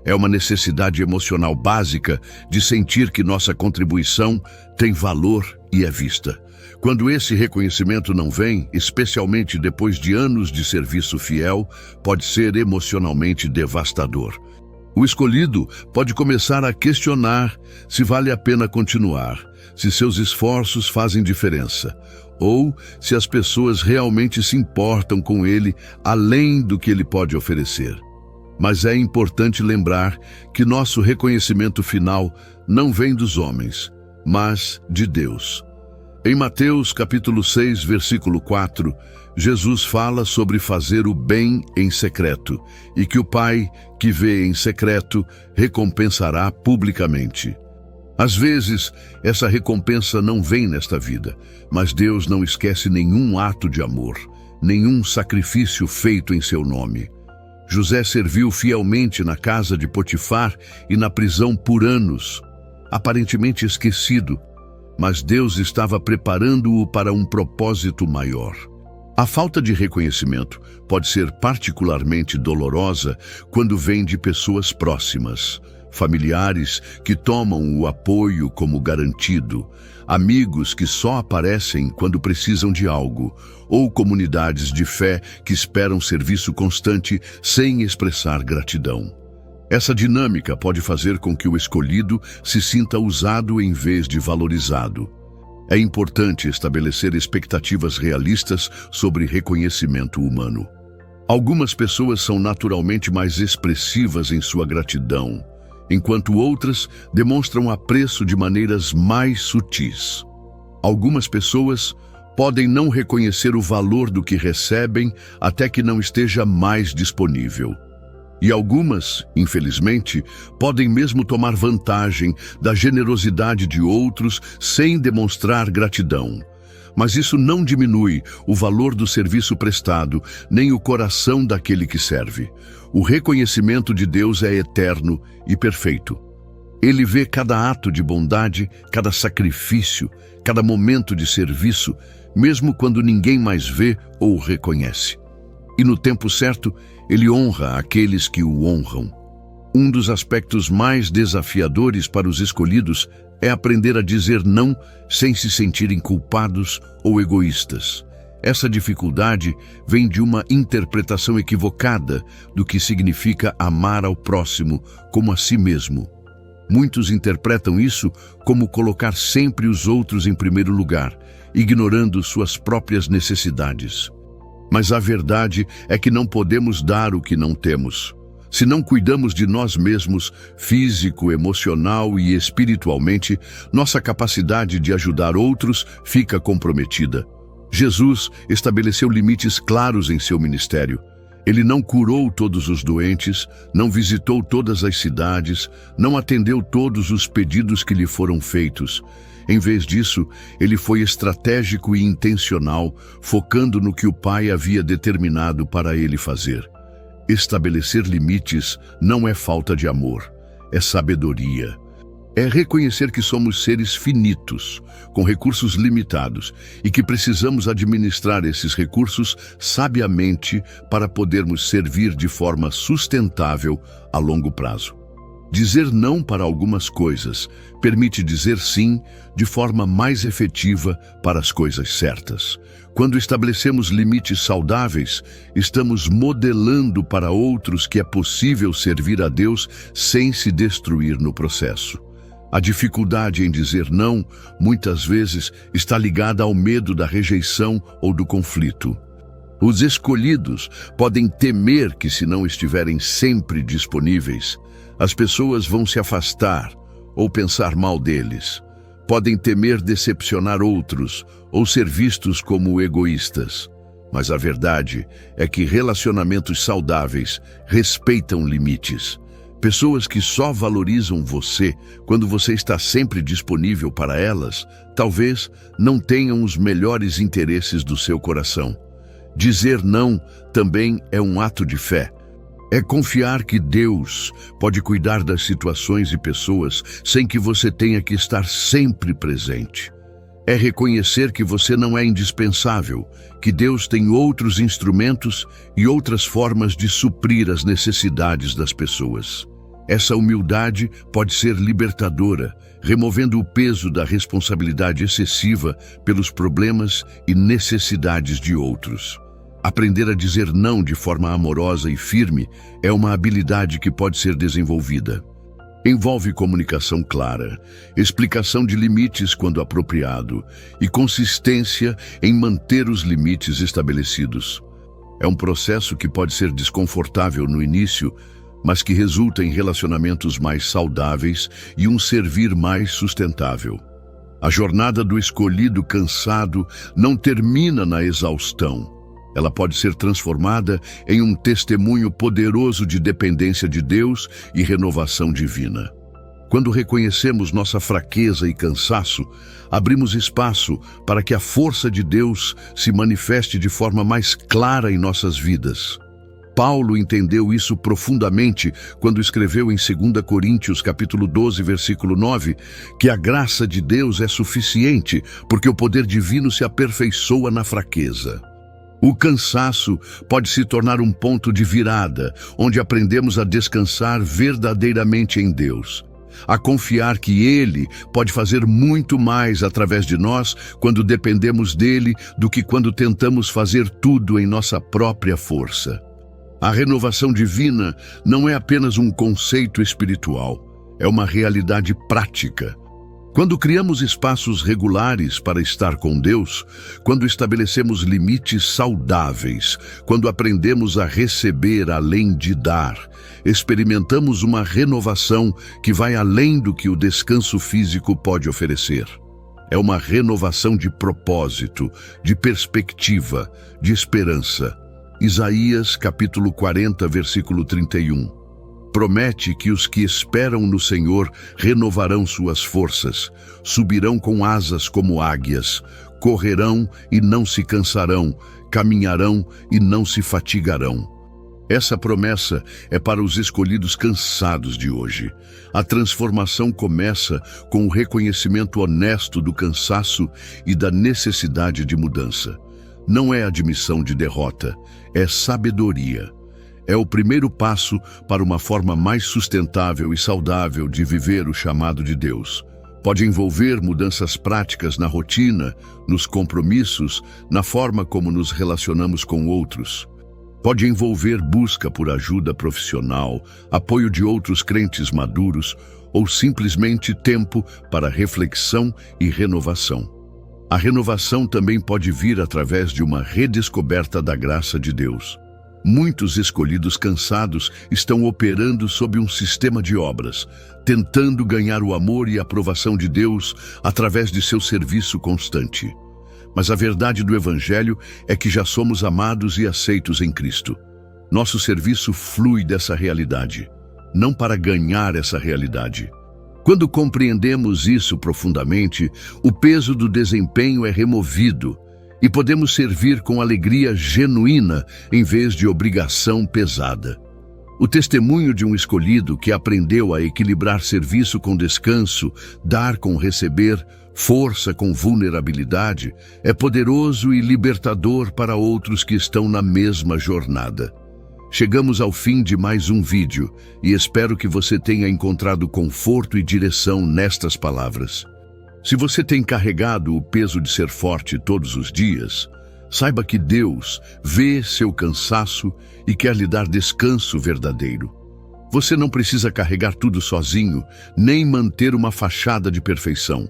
é uma necessidade emocional básica de sentir que nossa contribuição tem valor e é vista. Quando esse reconhecimento não vem, especialmente depois de anos de serviço fiel, pode ser emocionalmente devastador. O escolhido pode começar a questionar se vale a pena continuar, se seus esforços fazem diferença, ou se as pessoas realmente se importam com ele além do que ele pode oferecer. Mas é importante lembrar que nosso reconhecimento final não vem dos homens, mas de Deus. Em Mateus capítulo 6, versículo 4, Jesus fala sobre fazer o bem em secreto e que o Pai, que vê em secreto, recompensará publicamente. Às vezes, essa recompensa não vem nesta vida, mas Deus não esquece nenhum ato de amor, nenhum sacrifício feito em seu nome. José serviu fielmente na casa de Potifar e na prisão por anos, aparentemente esquecido, mas Deus estava preparando-o para um propósito maior. A falta de reconhecimento pode ser particularmente dolorosa quando vem de pessoas próximas, familiares que tomam o apoio como garantido, amigos que só aparecem quando precisam de algo, ou comunidades de fé que esperam serviço constante sem expressar gratidão. Essa dinâmica pode fazer com que o escolhido se sinta usado em vez de valorizado. É importante estabelecer expectativas realistas sobre reconhecimento humano. Algumas pessoas são naturalmente mais expressivas em sua gratidão, enquanto outras demonstram apreço de maneiras mais sutis. Algumas pessoas podem não reconhecer o valor do que recebem até que não esteja mais disponível. E algumas, infelizmente, podem mesmo tomar vantagem da generosidade de outros sem demonstrar gratidão. Mas isso não diminui o valor do serviço prestado, nem o coração daquele que serve. O reconhecimento de Deus é eterno e perfeito. Ele vê cada ato de bondade, cada sacrifício, cada momento de serviço, mesmo quando ninguém mais vê ou reconhece. E no tempo certo, Ele honra aqueles que o honram. Um dos aspectos mais desafiadores para os escolhidos é aprender a dizer não sem se sentirem culpados ou egoístas. Essa dificuldade vem de uma interpretação equivocada do que significa amar ao próximo como a si mesmo. Muitos interpretam isso como colocar sempre os outros em primeiro lugar, ignorando suas próprias necessidades. Mas a verdade é que não podemos dar o que não temos. Se não cuidamos de nós mesmos, físico, emocional e espiritualmente, nossa capacidade de ajudar outros fica comprometida. Jesus estabeleceu limites claros em seu ministério. Ele não curou todos os doentes, não visitou todas as cidades, não atendeu todos os pedidos que lhe foram feitos. Em vez disso, ele foi estratégico e intencional, focando no que o Pai havia determinado para ele fazer. Estabelecer limites não é falta de amor, é sabedoria. É reconhecer que somos seres finitos, com recursos limitados, e que precisamos administrar esses recursos sabiamente para podermos servir de forma sustentável a longo prazo. Dizer não para algumas coisas permite dizer sim de forma mais efetiva para as coisas certas. Quando estabelecemos limites saudáveis, estamos modelando para outros que é possível servir a Deus sem se destruir no processo. A dificuldade em dizer não, muitas vezes, está ligada ao medo da rejeição ou do conflito. Os escolhidos podem temer que, se não estiverem sempre disponíveis, as pessoas vão se afastar ou pensar mal deles. Podem temer decepcionar outros ou ser vistos como egoístas. Mas a verdade é que relacionamentos saudáveis respeitam limites. Pessoas que só valorizam você quando você está sempre disponível para elas, talvez não tenham os melhores interesses do seu coração. Dizer não também é um ato de fé. É confiar que Deus pode cuidar das situações e pessoas sem que você tenha que estar sempre presente. É reconhecer que você não é indispensável, que Deus tem outros instrumentos e outras formas de suprir as necessidades das pessoas. Essa humildade pode ser libertadora, removendo o peso da responsabilidade excessiva pelos problemas e necessidades de outros. Aprender a dizer não de forma amorosa e firme é uma habilidade que pode ser desenvolvida. Envolve comunicação clara, explicação de limites quando apropriado e consistência em manter os limites estabelecidos. É um processo que pode ser desconfortável no início, mas que resulta em relacionamentos mais saudáveis e um servir mais sustentável. A jornada do escolhido cansado não termina na exaustão. Ela pode ser transformada em um testemunho poderoso de dependência de Deus e renovação divina. Quando reconhecemos nossa fraqueza e cansaço, abrimos espaço para que a força de Deus se manifeste de forma mais clara em nossas vidas. Paulo entendeu isso profundamente quando escreveu em 2 Coríntios capítulo 12, versículo 9, que a graça de Deus é suficiente, porque o poder divino se aperfeiçoa na fraqueza. O cansaço pode se tornar um ponto de virada, onde aprendemos a descansar verdadeiramente em Deus, a confiar que Ele pode fazer muito mais através de nós quando dependemos dEle do que quando tentamos fazer tudo em nossa própria força. A renovação divina não é apenas um conceito espiritual, é uma realidade prática. Quando criamos espaços regulares para estar com Deus, quando estabelecemos limites saudáveis, quando aprendemos a receber além de dar, experimentamos uma renovação que vai além do que o descanso físico pode oferecer. É uma renovação de propósito, de perspectiva, de esperança. Isaías capítulo 40, versículo 31. Promete que os que esperam no Senhor renovarão suas forças, subirão com asas como águias, correrão e não se cansarão, caminharão e não se fatigarão. Essa promessa é para os escolhidos cansados de hoje. A transformação começa com o reconhecimento honesto do cansaço e da necessidade de mudança. Não é admissão de derrota, é sabedoria. É o primeiro passo para uma forma mais sustentável e saudável de viver o chamado de Deus. Pode envolver mudanças práticas na rotina, nos compromissos, na forma como nos relacionamos com outros. Pode envolver busca por ajuda profissional, apoio de outros crentes maduros ou simplesmente tempo para reflexão e renovação. A renovação também pode vir através de uma redescoberta da graça de Deus. Muitos escolhidos cansados estão operando sob um sistema de obras, tentando ganhar o amor e a aprovação de Deus através de seu serviço constante. Mas a verdade do Evangelho é que já somos amados e aceitos em Cristo. Nosso serviço flui dessa realidade, não para ganhar essa realidade. Quando compreendemos isso profundamente, o peso do desempenho é removido e podemos servir com alegria genuína em vez de obrigação pesada. O testemunho de um escolhido que aprendeu a equilibrar serviço com descanso, dar com receber, força com vulnerabilidade, é poderoso e libertador para outros que estão na mesma jornada. Chegamos ao fim de mais um vídeo e espero que você tenha encontrado conforto e direção nestas palavras. Se você tem carregado o peso de ser forte todos os dias, saiba que Deus vê seu cansaço e quer lhe dar descanso verdadeiro. Você não precisa carregar tudo sozinho, nem manter uma fachada de perfeição.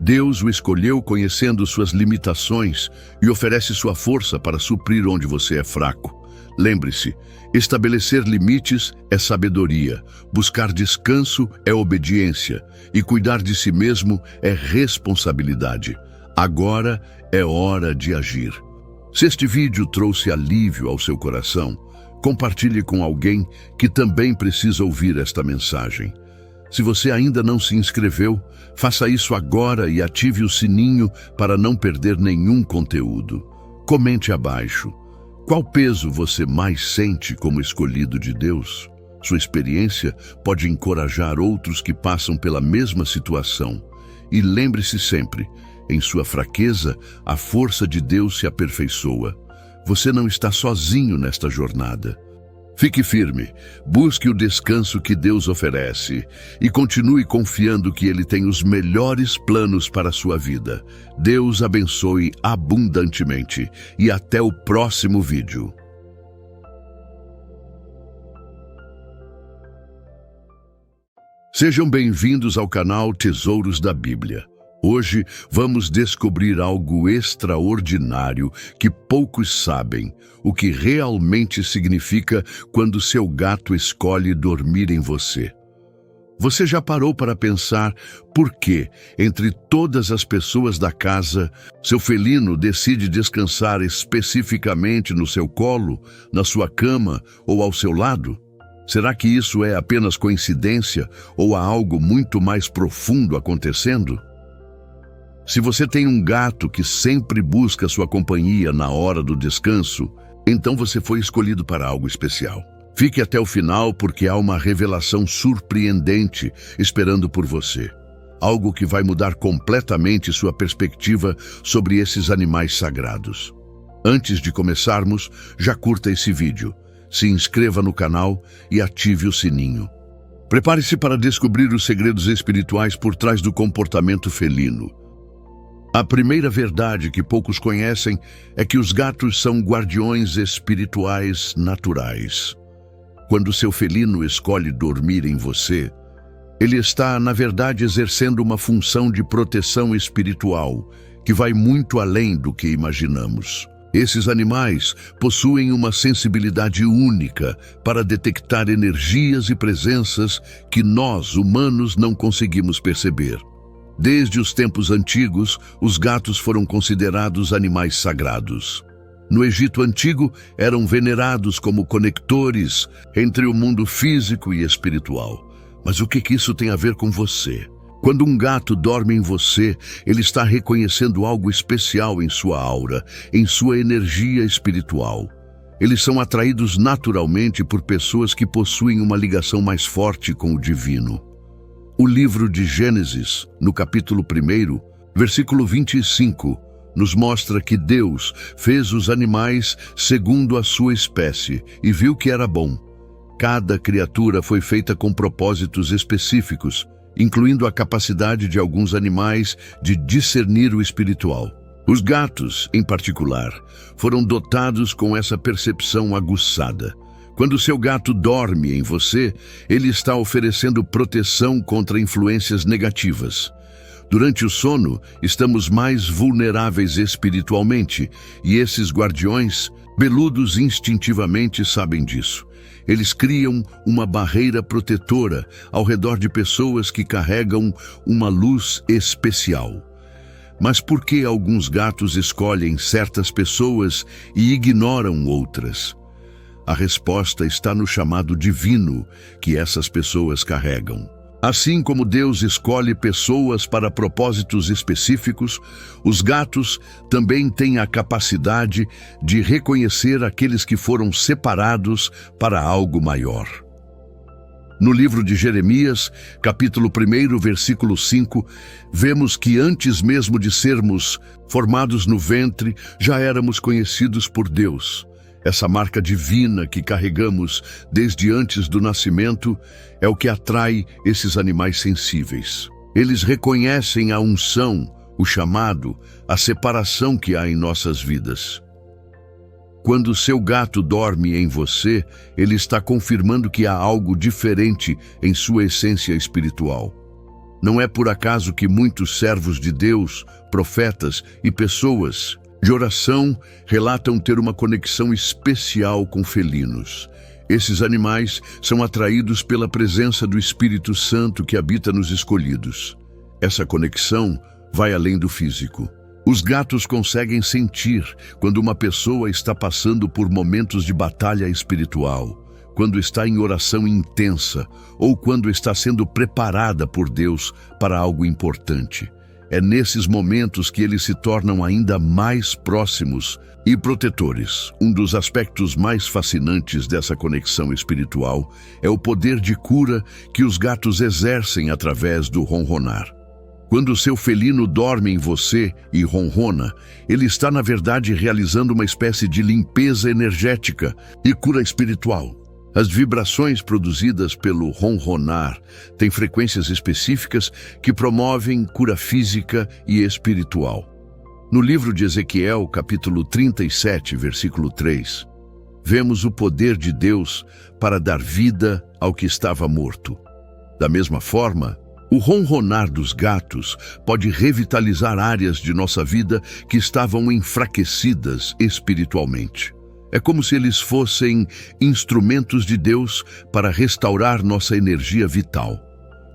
Deus o escolheu conhecendo suas limitações e oferece sua força para suprir onde você é fraco. Lembre-se, estabelecer limites é sabedoria, buscar descanso é obediência e cuidar de si mesmo é responsabilidade. Agora é hora de agir. Se este vídeo trouxe alívio ao seu coração, compartilhe com alguém que também precisa ouvir esta mensagem. Se você ainda não se inscreveu, faça isso agora e ative o sininho para não perder nenhum conteúdo. Comente abaixo. Qual peso você mais sente como escolhido de Deus? Sua experiência pode encorajar outros que passam pela mesma situação. E lembre-se sempre Em sua fraqueza, a força de Deus se aperfeiçoa. Você não está sozinho nesta jornada. Fique firme, busque o descanso que Deus oferece e continue confiando que Ele tem os melhores planos para a sua vida. Deus abençoe abundantemente e até o próximo vídeo. Sejam bem-vindos ao canal Tesouros da Bíblia. Hoje vamos descobrir algo extraordinário que poucos sabem, o que realmente significa quando seu gato escolhe dormir em você. Você já parou para pensar por que, entre todas as pessoas da casa, seu felino decide descansar especificamente no seu colo, na sua cama ou ao seu lado? Será que isso é apenas coincidência ou há algo muito mais profundo acontecendo? Se você tem um gato que sempre busca sua companhia na hora do descanso, então você foi escolhido para algo especial. Fique até o final porque há uma revelação surpreendente esperando por você. Algo que vai mudar completamente sua perspectiva sobre esses animais sagrados. Antes de começarmos, já curta esse vídeo, se inscreva no canal e ative o sininho. Prepare-se para descobrir os segredos espirituais por trás do comportamento felino. A primeira verdade que poucos conhecem é que os gatos são guardiões espirituais naturais. Quando seu felino escolhe dormir em você, ele está, na verdade, exercendo uma função de proteção espiritual que vai muito além do que imaginamos. Esses animais possuem uma sensibilidade única para detectar energias e presenças que nós, humanos, não conseguimos perceber. Desde os tempos antigos, os gatos foram considerados animais sagrados. No Egito Antigo, eram venerados como conectores entre o mundo físico e espiritual. Mas o que isso tem a ver com você? Quando um gato dorme em você, ele está reconhecendo algo especial em sua aura, em sua energia espiritual. Eles são atraídos naturalmente por pessoas que possuem uma ligação mais forte com o divino. O livro de Gênesis, no capítulo 1, versículo 25, nos mostra que Deus fez os animais segundo a sua espécie e viu que era bom. Cada criatura foi feita com propósitos específicos, incluindo a capacidade de alguns animais de discernir o espiritual. Os gatos, em particular, foram dotados com essa percepção aguçada. Quando seu gato dorme em você, ele está oferecendo proteção contra influências negativas. Durante o sono, estamos mais vulneráveis espiritualmente, e esses guardiões, peludos instintivamente, sabem disso. Eles criam uma barreira protetora ao redor de pessoas que carregam uma luz especial. Mas por que alguns gatos escolhem certas pessoas e ignoram outras? A resposta está no chamado divino que essas pessoas carregam. Assim como Deus escolhe pessoas para propósitos específicos, os gatos também têm a capacidade de reconhecer aqueles que foram separados para algo maior. No livro de Jeremias, capítulo 1, versículo 5, vemos que antes mesmo de sermos formados no ventre, já éramos conhecidos por Deus. Essa marca divina que carregamos desde antes do nascimento é o que atrai esses animais sensíveis. Eles reconhecem a unção, o chamado, a separação que há em nossas vidas. Quando seu gato dorme em você, ele está confirmando que há algo diferente em sua essência espiritual. Não é por acaso que muitos servos de Deus, profetas e pessoas de oração relatam ter uma conexão especial com felinos. Esses animais são atraídos pela presença do Espírito Santo que habita nos escolhidos. Essa conexão vai além do físico. Os gatos conseguem sentir quando uma pessoa está passando por momentos de batalha espiritual, quando está em oração intensa ou quando está sendo preparada por Deus para algo importante. É nesses momentos que eles se tornam ainda mais próximos e protetores. Um dos aspectos mais fascinantes dessa conexão espiritual é o poder de cura que os gatos exercem através do ronronar. Quando o seu felino dorme em você e ronrona, ele está, na verdade, realizando uma espécie de limpeza energética e cura espiritual. As vibrações produzidas pelo ronronar têm frequências específicas que promovem cura física e espiritual. No livro de Ezequiel, capítulo 37, versículo 3, vemos o poder de Deus para dar vida ao que estava morto. Da mesma forma, o ronronar dos gatos pode revitalizar áreas de nossa vida que estavam enfraquecidas espiritualmente. É como se eles fossem instrumentos de Deus para restaurar nossa energia vital.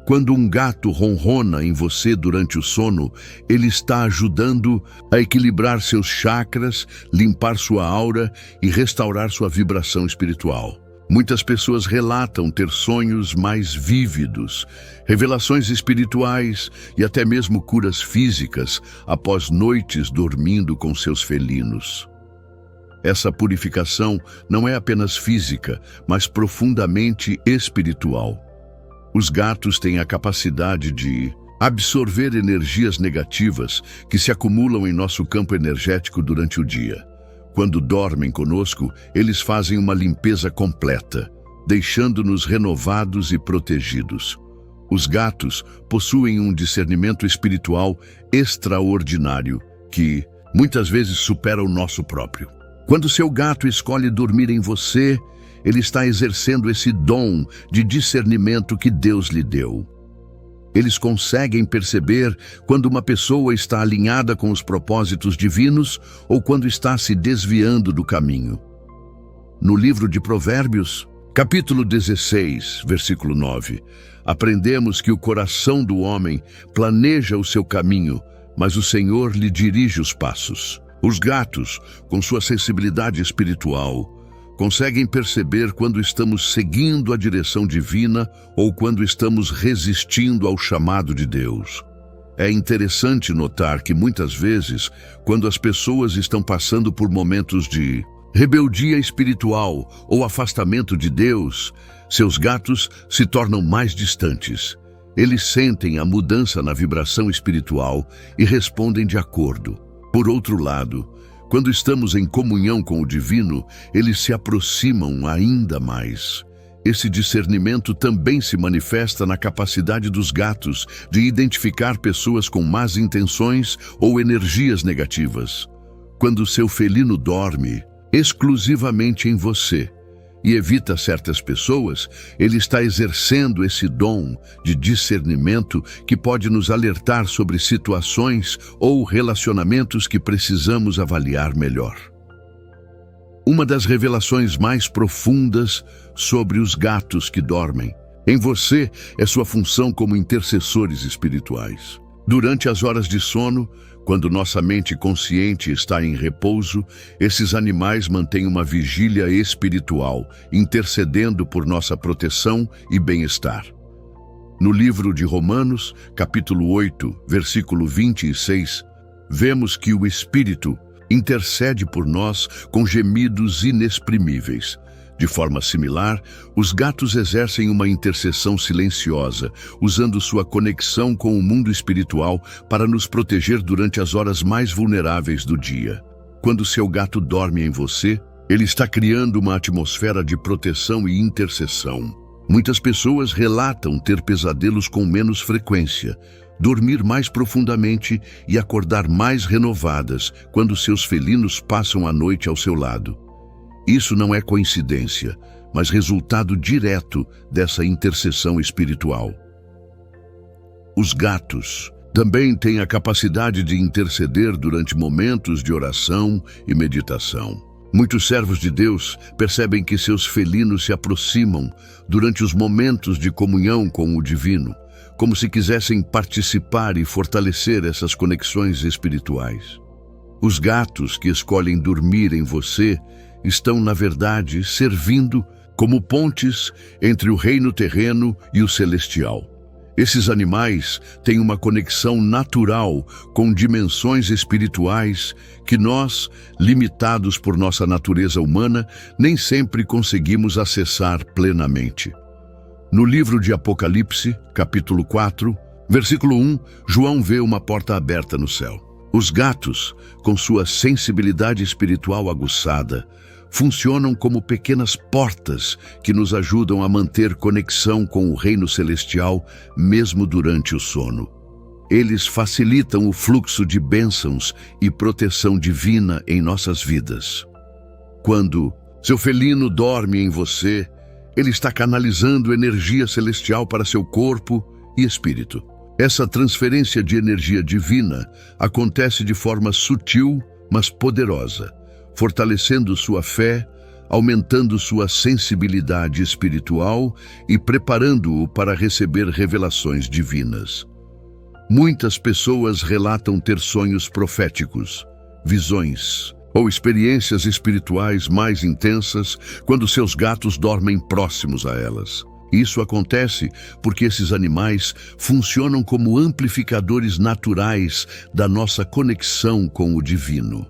Quando um gato ronrona em você durante o sono, ele está ajudando a equilibrar seus chakras, limpar sua aura e restaurar sua vibração espiritual. Muitas pessoas relatam ter sonhos mais vívidos, revelações espirituais e até mesmo curas físicas após noites dormindo com seus felinos. Essa purificação não é apenas física, mas profundamente espiritual. Os gatos têm a capacidade de absorver energias negativas que se acumulam em nosso campo energético durante o dia. Quando dormem conosco, eles fazem uma limpeza completa, deixando-nos renovados e protegidos. Os gatos possuem um discernimento espiritual extraordinário que, muitas vezes, supera o nosso próprio. Quando seu gato escolhe dormir em você, ele está exercendo esse dom de discernimento que Deus lhe deu. Eles conseguem perceber quando uma pessoa está alinhada com os propósitos divinos ou quando está se desviando do caminho. No livro de Provérbios, capítulo 16, versículo 9, aprendemos que o coração do homem planeja o seu caminho, mas o Senhor lhe dirige os passos. Os gatos, com sua sensibilidade espiritual, conseguem perceber quando estamos seguindo a direção divina ou quando estamos resistindo ao chamado de Deus. É interessante notar que muitas vezes, quando as pessoas estão passando por momentos de rebeldia espiritual ou afastamento de Deus, seus gatos se tornam mais distantes. Eles sentem a mudança na vibração espiritual e respondem de acordo. Por outro lado, quando estamos em comunhão com o divino, eles se aproximam ainda mais. Esse discernimento também se manifesta na capacidade dos gatos de identificar pessoas com más intenções ou energias negativas. Quando seu felino dorme exclusivamente em você e evita certas pessoas, ele está exercendo esse dom de discernimento que pode nos alertar sobre situações ou relacionamentos que precisamos avaliar melhor. Uma das revelações mais profundas sobre os gatos que dormem em você é sua função como intercessores espirituais. Durante as horas de sono, quando nossa mente consciente está em repouso, esses animais mantêm uma vigília espiritual, intercedendo por nossa proteção e bem-estar. No livro de Romanos, capítulo 8, versículo 26, vemos que o Espírito intercede por nós com gemidos inexprimíveis. De forma similar, os gatos exercem uma intercessão silenciosa, usando sua conexão com o mundo espiritual para nos proteger durante as horas mais vulneráveis do dia. Quando seu gato dorme em você, ele está criando uma atmosfera de proteção e intercessão. Muitas pessoas relatam ter pesadelos com menos frequência, dormir mais profundamente e acordar mais renovadas quando seus felinos passam a noite ao seu lado. Isso não é coincidência, mas resultado direto dessa intercessão espiritual. Os gatos também têm a capacidade de interceder durante momentos de oração e meditação. Muitos servos de Deus percebem que seus felinos se aproximam durante os momentos de comunhão com o divino, como se quisessem participar e fortalecer essas conexões espirituais. Os gatos que escolhem dormir em você estão, na verdade, servindo como pontes entre o reino terreno e o celestial. Esses animais têm uma conexão natural com dimensões espirituais que nós, limitados por nossa natureza humana, nem sempre conseguimos acessar plenamente. No livro de Apocalipse, capítulo 4, Versículo 1, João vê uma porta aberta no céu. Os gatos, com sua sensibilidade espiritual aguçada, funcionam como pequenas portas que nos ajudam a manter conexão com o reino celestial mesmo durante o sono. Eles facilitam o fluxo de bênçãos e proteção divina em nossas vidas. Quando seu felino dorme em você, ele está canalizando energia celestial para seu corpo e espírito. Essa transferência de energia divina acontece de forma sutil, mas poderosa, fortalecendo sua fé, aumentando sua sensibilidade espiritual e preparando-o para receber revelações divinas. Muitas pessoas relatam ter sonhos proféticos, visões ou experiências espirituais mais intensas quando seus gatos dormem próximos a elas. Isso acontece porque esses animais funcionam como amplificadores naturais da nossa conexão com o divino.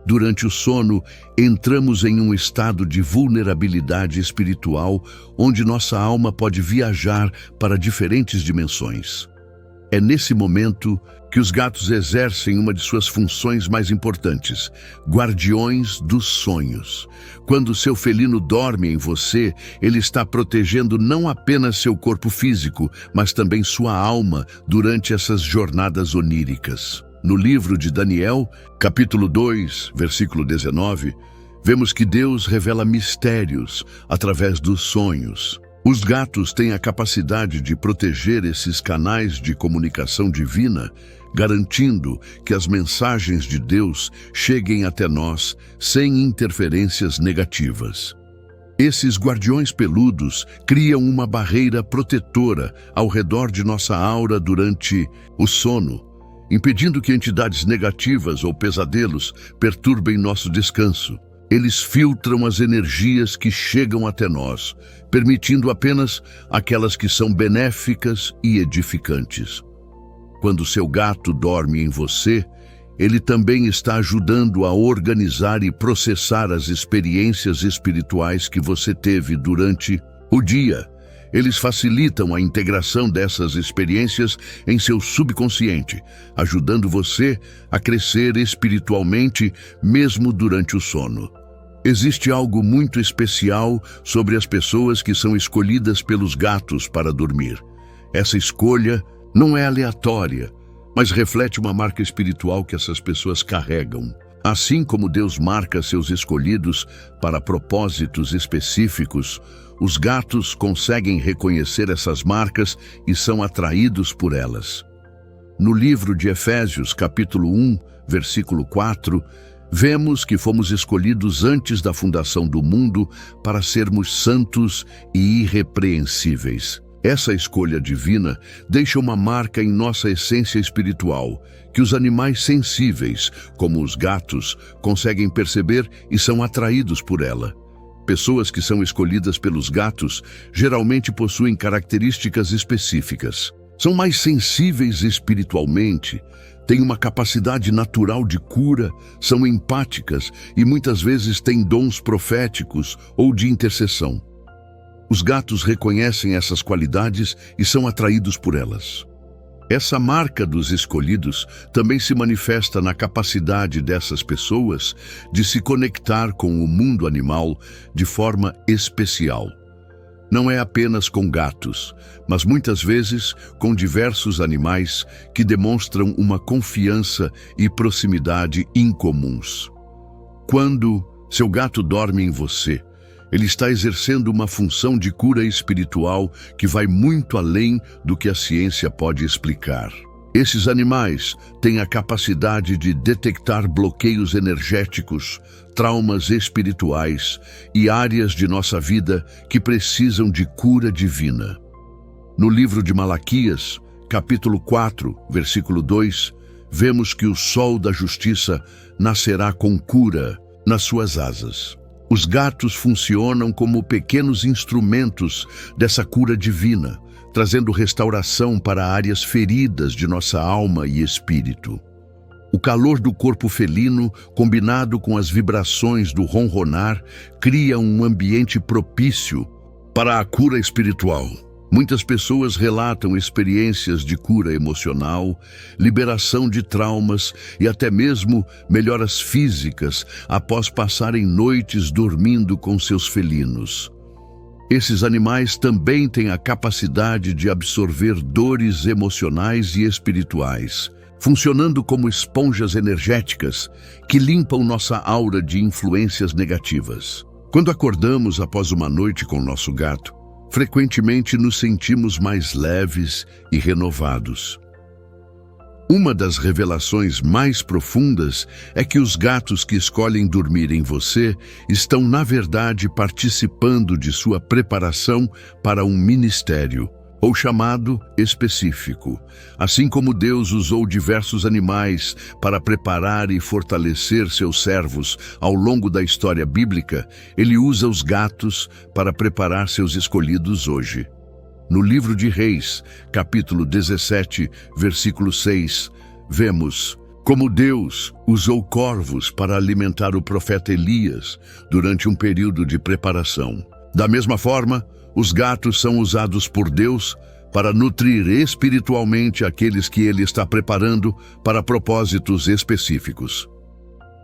Durante o sono, entramos em um estado de vulnerabilidade espiritual, onde nossa alma pode viajar para diferentes dimensões. É nesse momento que os gatos exercem uma de suas funções mais importantes, guardiões dos sonhos. Quando seu felino dorme em você, ele está protegendo não apenas seu corpo físico, mas também sua alma durante essas jornadas oníricas. No livro de Daniel, capítulo 2, versículo 19, vemos que Deus revela mistérios através dos sonhos. Os gatos têm a capacidade de proteger esses canais de comunicação divina, garantindo que as mensagens de Deus cheguem até nós sem interferências negativas. Esses guardiões peludos criam uma barreira protetora ao redor de nossa aura durante o sono, impedindo que entidades negativas ou pesadelos perturbem nosso descanso. Eles filtram as energias que chegam até nós, permitindo apenas aquelas que são benéficas e edificantes. Quando seu gato dorme em você, ele também está ajudando a organizar e processar as experiências espirituais que você teve durante o dia. Eles facilitam a integração dessas experiências em seu subconsciente, ajudando você a crescer espiritualmente mesmo durante o sono. Existe algo muito especial sobre as pessoas que são escolhidas pelos gatos para dormir. Essa escolha não é aleatória, mas reflete uma marca espiritual que essas pessoas carregam. Assim como Deus marca seus escolhidos para propósitos específicos, os gatos conseguem reconhecer essas marcas e são atraídos por elas. No livro de Efésios, capítulo 1, versículo 4, vemos que fomos escolhidos antes da fundação do mundo para sermos santos e irrepreensíveis. Essa escolha divina deixa uma marca em nossa essência espiritual, que os animais sensíveis, como os gatos, conseguem perceber e são atraídos por ela. Pessoas que são escolhidas pelos gatos geralmente possuem características específicas. São mais sensíveis espiritualmente, têm uma capacidade natural de cura, são empáticas e muitas vezes têm dons proféticos ou de intercessão. Os gatos reconhecem essas qualidades e são atraídos por elas. Essa marca dos escolhidos também se manifesta na capacidade dessas pessoas de se conectar com o mundo animal de forma especial. Não é apenas com gatos, mas muitas vezes com diversos animais que demonstram uma confiança e proximidade incomuns. Quando seu gato dorme em você, ele está exercendo uma função de cura espiritual que vai muito além do que a ciência pode explicar. Esses animais têm a capacidade de detectar bloqueios energéticos, traumas espirituais e áreas de nossa vida que precisam de cura divina. No livro de Malaquias, capítulo 4, versículo 2, vemos que o sol da justiça nascerá com cura nas suas asas. Os gatos funcionam como pequenos instrumentos dessa cura divina, trazendo restauração para áreas feridas de nossa alma e espírito. O calor do corpo felino, combinado com as vibrações do ronronar, cria um ambiente propício para a cura espiritual. Muitas pessoas relatam experiências de cura emocional, liberação de traumas e até mesmo melhoras físicas após passarem noites dormindo com seus felinos. Esses animais também têm a capacidade de absorver dores emocionais e espirituais, funcionando como esponjas energéticas que limpam nossa aura de influências negativas. Quando acordamos após uma noite com nosso gato, frequentemente nos sentimos mais leves e renovados. Uma das revelações mais profundas é que os gatos que escolhem dormir em você estão, na verdade, participando de sua preparação para um ministério, ou chamado específico. Assim como Deus usou diversos animais para preparar e fortalecer seus servos ao longo da história bíblica, Ele usa os gatos para preparar seus escolhidos hoje. No livro de Reis, capítulo 17, versículo 6, vemos como Deus usou corvos para alimentar o profeta Elias durante um período de preparação. Da mesma forma, os gatos são usados por Deus para nutrir espiritualmente aqueles que Ele está preparando para propósitos específicos.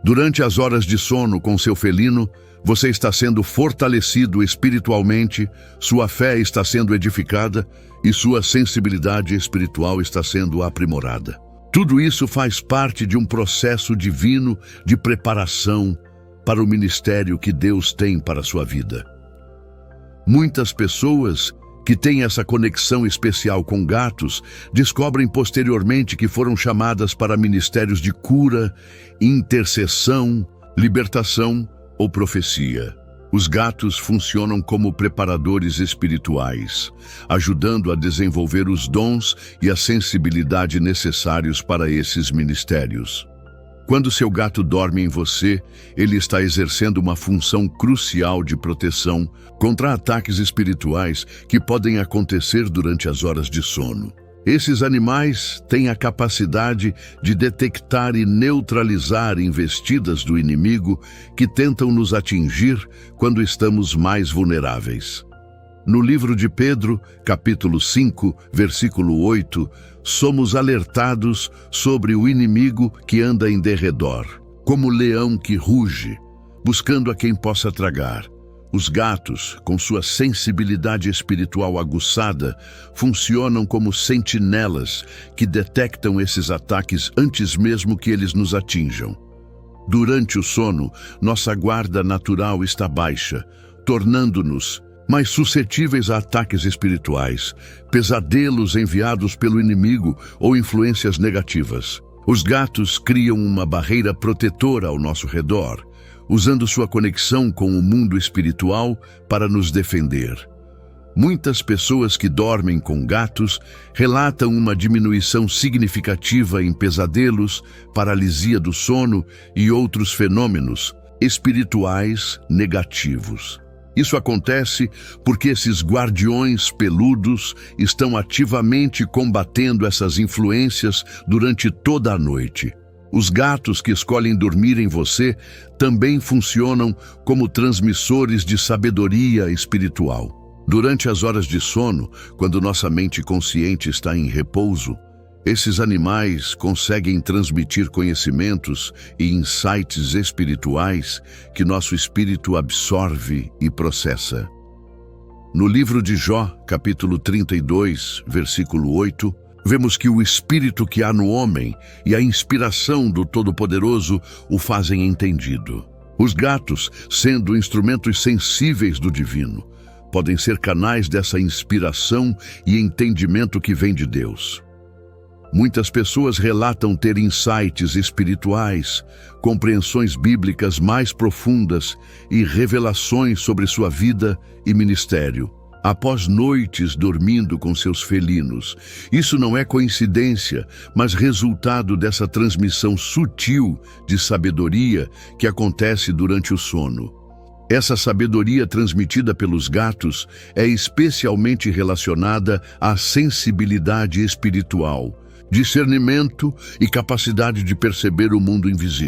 Durante as horas de sono com seu felino, você está sendo fortalecido espiritualmente, sua fé está sendo edificada e sua sensibilidade espiritual está sendo aprimorada. Tudo isso faz parte de um processo divino de preparação para o ministério que Deus tem para a sua vida. Muitas pessoas que têm essa conexão especial com gatos descobrem posteriormente que foram chamadas para ministérios de cura, intercessão, libertação ou profecia. Os gatos funcionam como preparadores espirituais, ajudando a desenvolver os dons e a sensibilidade necessários para esses ministérios. Quando seu gato dorme em você, ele está exercendo uma função crucial de proteção contra ataques espirituais que podem acontecer durante as horas de sono. Esses animais têm a capacidade de detectar e neutralizar investidas do inimigo que tentam nos atingir quando estamos mais vulneráveis. No livro de Pedro, capítulo 5, versículo 8, somos alertados sobre o inimigo que anda em derredor, como leão que ruge, buscando a quem possa tragar. Os gatos, com sua sensibilidade espiritual aguçada, funcionam como sentinelas que detectam esses ataques antes mesmo que eles nos atinjam. Durante o sono, nossa guarda natural está baixa, tornando-nos mais suscetíveis a ataques espirituais, pesadelos enviados pelo inimigo ou influências negativas. Os gatos criam uma barreira protetora ao nosso redor, usando sua conexão com o mundo espiritual para nos defender. Muitas pessoas que dormem com gatos relatam uma diminuição significativa em pesadelos, paralisia do sono e outros fenômenos espirituais negativos. Isso acontece porque esses guardiões peludos estão ativamente combatendo essas influências durante toda a noite. Os gatos que escolhem dormir em você também funcionam como transmissores de sabedoria espiritual. Durante as horas de sono, quando nossa mente consciente está em repouso, esses animais conseguem transmitir conhecimentos e insights espirituais que nosso espírito absorve e processa. No livro de Jó, capítulo 32, versículo 8, vemos que o espírito que há no homem e a inspiração do Todo-Poderoso o fazem entendido. Os gatos, sendo instrumentos sensíveis do divino, podem ser canais dessa inspiração e entendimento que vem de Deus. Muitas pessoas relatam ter insights espirituais, compreensões bíblicas mais profundas e revelações sobre sua vida e ministério, após noites dormindo com seus felinos. Isso não é coincidência, mas resultado dessa transmissão sutil de sabedoria que acontece durante o sono. Essa sabedoria transmitida pelos gatos é especialmente relacionada à sensibilidade espiritual, discernimento e capacidade de perceber o mundo invisível.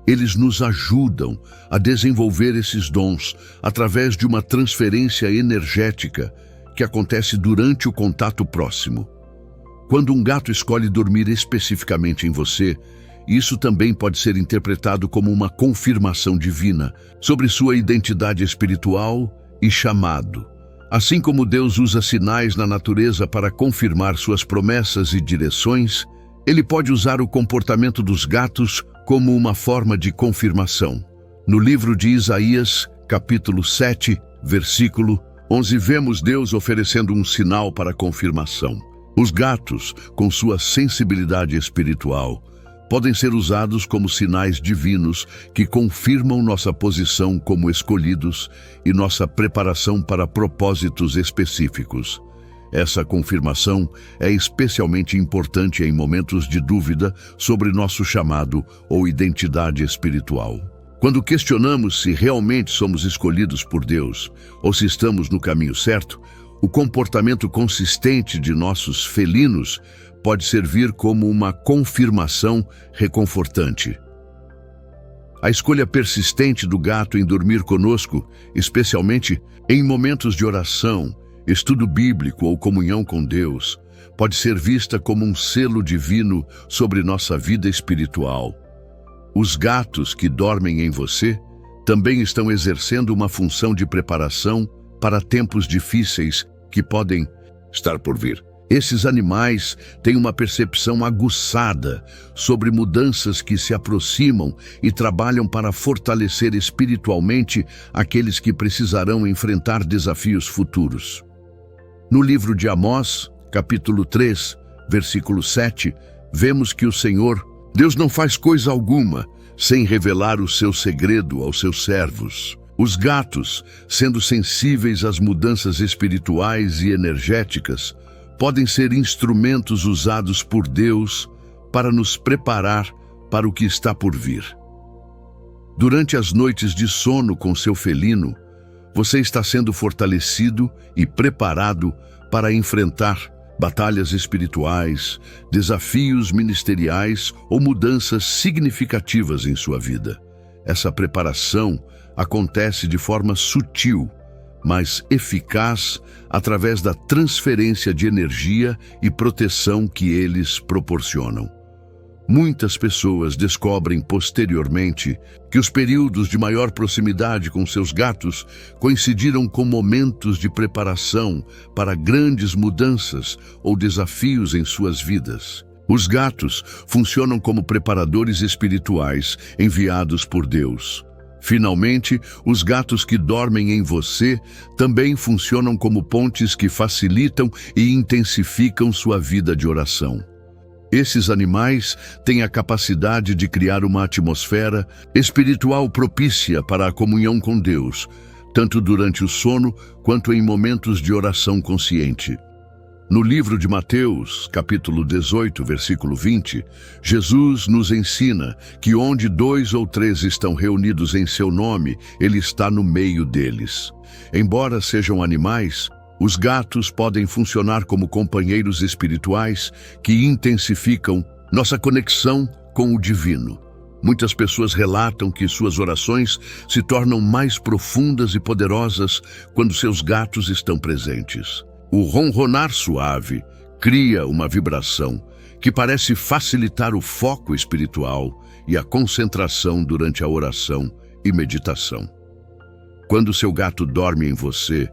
Eles nos ajudam a desenvolver esses dons através de uma transferência energética que acontece durante o contato próximo. Quando um gato escolhe dormir especificamente em você, isso também pode ser interpretado como uma confirmação divina sobre sua identidade espiritual e chamado. Assim como Deus usa sinais na natureza para confirmar suas promessas e direções, Ele pode usar o comportamento dos gatos como uma forma de confirmação. No livro de Isaías, capítulo 7, versículo 11, vemos Deus oferecendo um sinal para confirmação. Os gatos, com sua sensibilidade espiritual, podem ser usados como sinais divinos que confirmam nossa posição como escolhidos e nossa preparação para propósitos específicos. Essa confirmação é especialmente importante em momentos de dúvida sobre nosso chamado ou identidade espiritual. Quando questionamos se realmente somos escolhidos por Deus ou se estamos no caminho certo, o comportamento consistente de nossos felinos pode servir como uma confirmação reconfortante. A escolha persistente do gato em dormir conosco, especialmente em momentos de oração, estudo bíblico ou comunhão com Deus, pode ser vista como um selo divino sobre nossa vida espiritual. Os gatos que dormem em você também estão exercendo uma função de preparação para tempos difíceis que podem estar por vir. Esses animais têm uma percepção aguçada sobre mudanças que se aproximam e trabalham para fortalecer espiritualmente aqueles que precisarão enfrentar desafios futuros. No livro de Amós, capítulo 3, versículo 7, vemos que o Senhor, Deus, não faz coisa alguma sem revelar o seu segredo aos seus servos. Os gatos, sendo sensíveis às mudanças espirituais e energéticas, podem ser instrumentos usados por Deus para nos preparar para o que está por vir. Durante as noites de sono com seu felino, você está sendo fortalecido e preparado para enfrentar batalhas espirituais, desafios ministeriais ou mudanças significativas em sua vida. Essa preparação acontece de forma sutil, mas eficaz através da transferência de energia e proteção que eles proporcionam. Muitas pessoas descobrem posteriormente que os períodos de maior proximidade com seus gatos coincidiram com momentos de preparação para grandes mudanças ou desafios em suas vidas. Os gatos funcionam como preparadores espirituais enviados por Deus. Finalmente, os gatos que dormem em você também funcionam como pontes que facilitam e intensificam sua vida de oração. Esses animais têm a capacidade de criar uma atmosfera espiritual propícia para a comunhão com Deus, tanto durante o sono quanto em momentos de oração consciente. No livro de Mateus, capítulo 18, versículo 20, Jesus nos ensina que onde 2 ou 3 estão reunidos em seu nome, Ele está no meio deles. Embora sejam animais, os gatos podem funcionar como companheiros espirituais que intensificam nossa conexão com o divino. Muitas pessoas relatam que suas orações se tornam mais profundas e poderosas quando seus gatos estão presentes. O ronronar suave cria uma vibração que parece facilitar o foco espiritual e a concentração durante a oração e meditação. Quando seu gato dorme em você,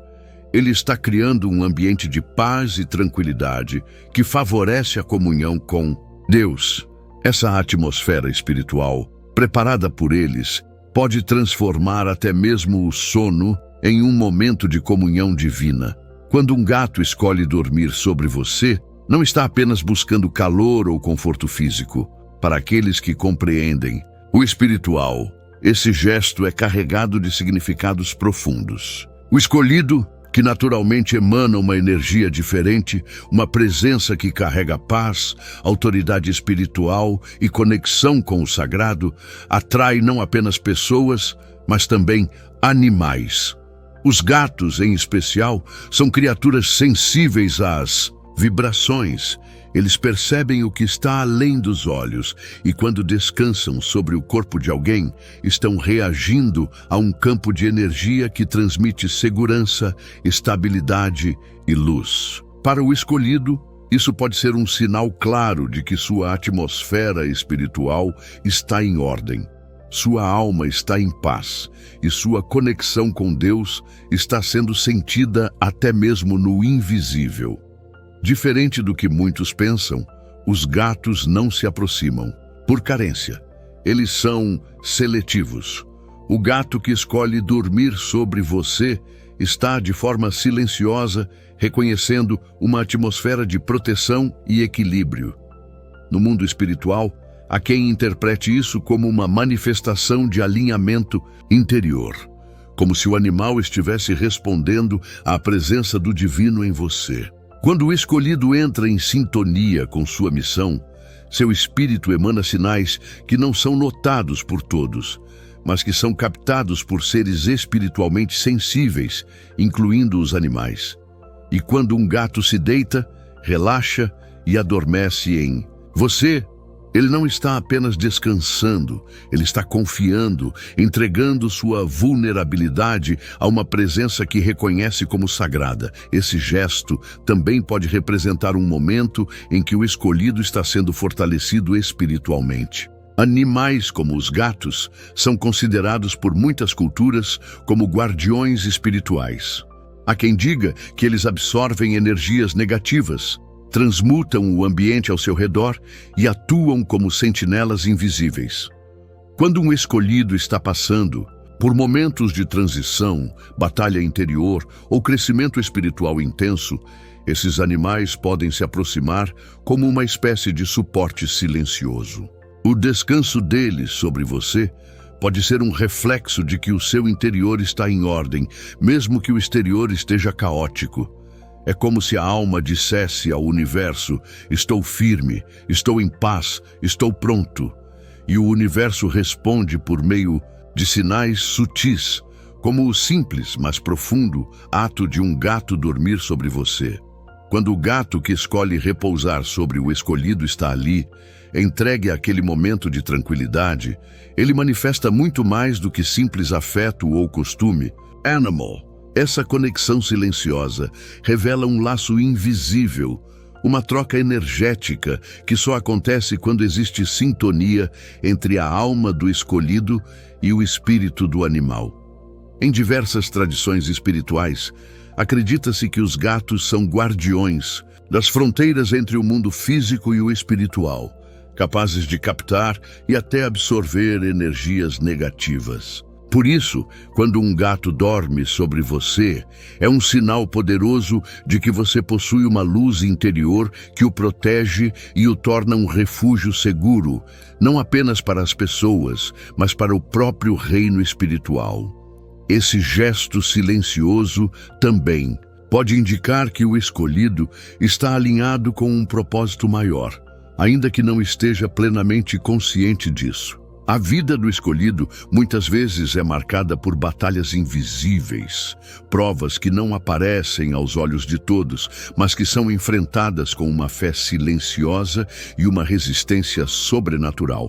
ele está criando um ambiente de paz e tranquilidade que favorece a comunhão com Deus. Essa atmosfera espiritual, preparada por eles, pode transformar até mesmo o sono em um momento de comunhão divina. Quando um gato escolhe dormir sobre você, não está apenas buscando calor ou conforto físico. Para aqueles que compreendem o espiritual, esse gesto é carregado de significados profundos. O escolhido, que naturalmente emana uma energia diferente, uma presença que carrega paz, autoridade espiritual e conexão com o sagrado, atrai não apenas pessoas, mas também animais. Os gatos, em especial, são criaturas sensíveis às vibrações Eles percebem o que está além dos olhos e, quando descansam sobre o corpo de alguém, estão reagindo a um campo de energia que transmite segurança, estabilidade e luz. Para o escolhido, isso pode ser um sinal claro de que sua atmosfera espiritual está em ordem. Sua alma está em paz e sua conexão com Deus está sendo sentida até mesmo no invisível. Diferente do que muitos pensam, os gatos não se aproximam por carência. Eles são seletivos. O gato que escolhe dormir sobre você está de forma silenciosa, reconhecendo uma atmosfera de proteção e equilíbrio. No mundo espiritual, há quem interprete isso como uma manifestação de alinhamento interior, como se o animal estivesse respondendo à presença do divino em você. Quando o escolhido entra em sintonia com sua missão, seu espírito emana sinais que não são notados por todos, mas que são captados por seres espiritualmente sensíveis, incluindo os animais. E quando um gato se deita, relaxa e adormece em você, ele não está apenas descansando, ele está confiando, entregando sua vulnerabilidade a uma presença que reconhece como sagrada. Esse gesto também pode representar um momento em que o escolhido está sendo fortalecido espiritualmente. Animais como os gatos são considerados por muitas culturas como guardiões espirituais. Há quem diga que eles absorvem energias negativas, transmutam o ambiente ao seu redor e atuam como sentinelas invisíveis. Quando um escolhido está passando por momentos de transição, batalha interior ou crescimento espiritual intenso, esses animais podem se aproximar como uma espécie de suporte silencioso. O descanso deles sobre você pode ser um reflexo de que o seu interior está em ordem, mesmo que o exterior esteja caótico. É como se a alma dissesse ao universo: estou firme, estou em paz, estou pronto. E o universo responde por meio de sinais sutis, como o simples, mas profundo ato de um gato dormir sobre você. Quando o gato que escolhe repousar sobre o escolhido está ali, entregue àquele momento de tranquilidade, ele manifesta muito mais do que simples afeto ou costume. Animal. Essa conexão silenciosa revela um laço invisível, uma troca energética que só acontece quando existe sintonia entre a alma do escolhido e o espírito do animal. Em diversas tradições espirituais, acredita-se que os gatos são guardiões das fronteiras entre o mundo físico e o espiritual, capazes de captar e até absorver energias negativas. Por isso, quando um gato dorme sobre você, é um sinal poderoso de que você possui uma luz interior que o protege e o torna um refúgio seguro, não apenas para as pessoas, mas para o próprio reino espiritual. Esse gesto silencioso também pode indicar que o escolhido está alinhado com um propósito maior, ainda que não esteja plenamente consciente disso. A vida do escolhido muitas vezes é marcada por batalhas invisíveis, provas que não aparecem aos olhos de todos, mas que são enfrentadas com uma fé silenciosa e uma resistência sobrenatural.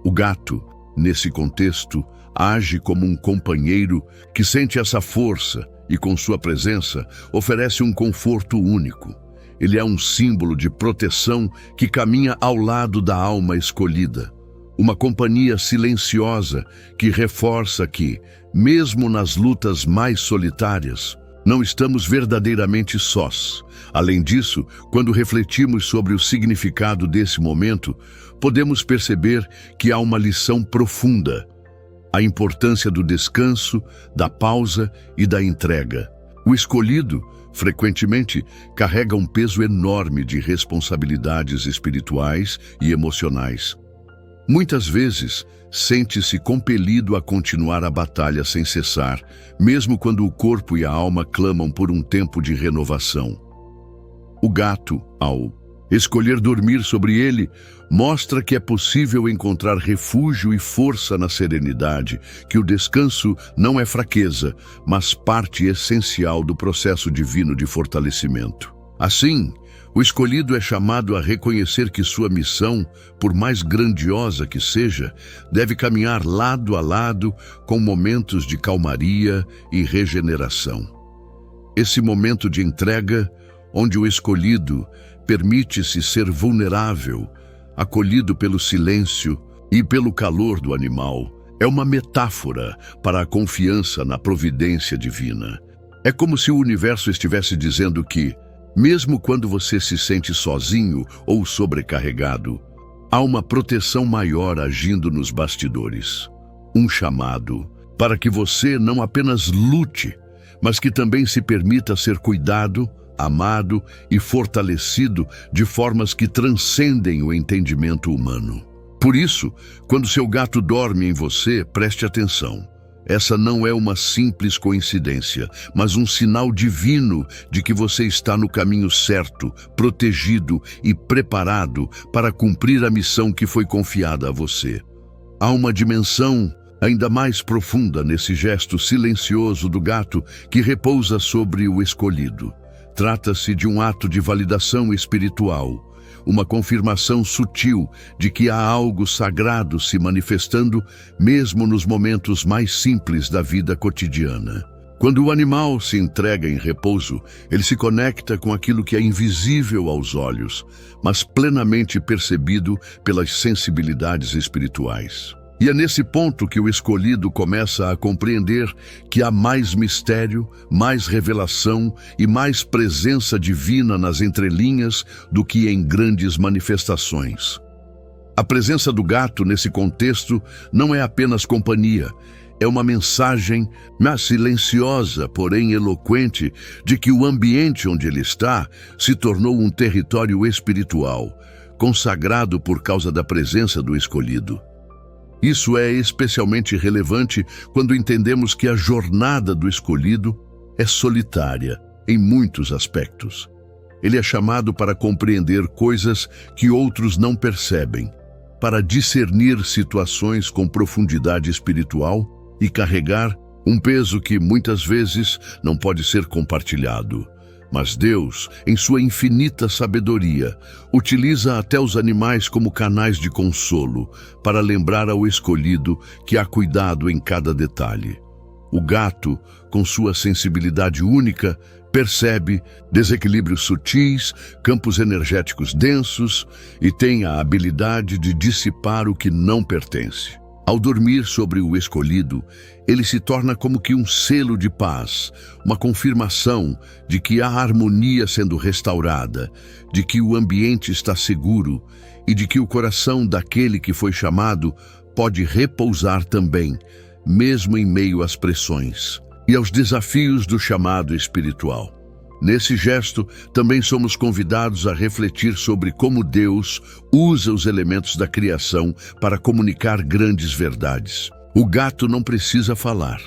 O gato, nesse contexto, age como um companheiro que sente essa força e, com sua presença, oferece um conforto único. Ele é um símbolo de proteção que caminha ao lado da alma escolhida. Uma companhia silenciosa que reforça que, mesmo nas lutas mais solitárias, não estamos verdadeiramente sós. Além disso, quando refletimos sobre o significado desse momento, podemos perceber que há uma lição profunda: a importância do descanso, da pausa e da entrega. O escolhido, frequentemente, carrega um peso enorme de responsabilidades espirituais e emocionais. Muitas vezes, sente-se compelido a continuar a batalha sem cessar, mesmo quando o corpo e a alma clamam por um tempo de renovação. O gato, ao escolher dormir sobre ele, mostra que é possível encontrar refúgio e força na serenidade, que o descanso não é fraqueza, mas parte essencial do processo divino de fortalecimento. Assim, O escolhido é chamado a reconhecer que sua missão, por mais grandiosa que seja, deve caminhar lado a lado com momentos de calmaria e regeneração. Esse momento de entrega, onde o escolhido permite-se ser vulnerável, acolhido pelo silêncio e pelo calor do animal, é uma metáfora para a confiança na providência divina. É como se o universo estivesse dizendo que, mesmo quando você se sente sozinho ou sobrecarregado, há uma proteção maior agindo nos bastidores. Um chamado para que você não apenas lute, mas que também se permita ser cuidado, amado e fortalecido de formas que transcendem o entendimento humano. Por isso, quando seu gato dorme em você, preste atenção. Essa não é uma simples coincidência, mas um sinal divino de que você está no caminho certo, protegido e preparado para cumprir a missão que foi confiada a você. Há uma dimensão ainda mais profunda nesse gesto silencioso do gato que repousa sobre o escolhido. Trata-se de um ato de validação espiritual, uma confirmação sutil de que há algo sagrado se manifestando mesmo nos momentos mais simples da vida cotidiana. Quando o animal se entrega em repouso, ele se conecta com aquilo que é invisível aos olhos, mas plenamente percebido pelas sensibilidades espirituais. E é nesse ponto que o escolhido começa a compreender que há mais mistério, mais revelação e mais presença divina nas entrelinhas do que em grandes manifestações. A presença do gato nesse contexto não é apenas companhia, é uma mensagem, mas silenciosa, porém eloquente, de que o ambiente onde ele está se tornou um território espiritual, consagrado por causa da presença do escolhido. Isso é especialmente relevante quando entendemos que a jornada do escolhido é solitária em muitos aspectos. Ele é chamado para compreender coisas que outros não percebem, para discernir situações com profundidade espiritual e carregar um peso que muitas vezes não pode ser compartilhado. Mas Deus, em sua infinita sabedoria, utiliza até os animais como canais de consolo para lembrar ao escolhido que há cuidado em cada detalhe. O gato, com sua sensibilidade única, percebe desequilíbrios sutis, campos energéticos densos e tem a habilidade de dissipar o que não pertence. Ao dormir sobre o escolhido, ele se torna como que um selo de paz, uma confirmação de que há harmonia sendo restaurada, de que o ambiente está seguro e de que o coração daquele que foi chamado pode repousar também, mesmo em meio às pressões e aos desafios do chamado espiritual. Nesse gesto, também somos convidados a refletir sobre como Deus usa os elementos da criação para comunicar grandes verdades. O gato não precisa falar,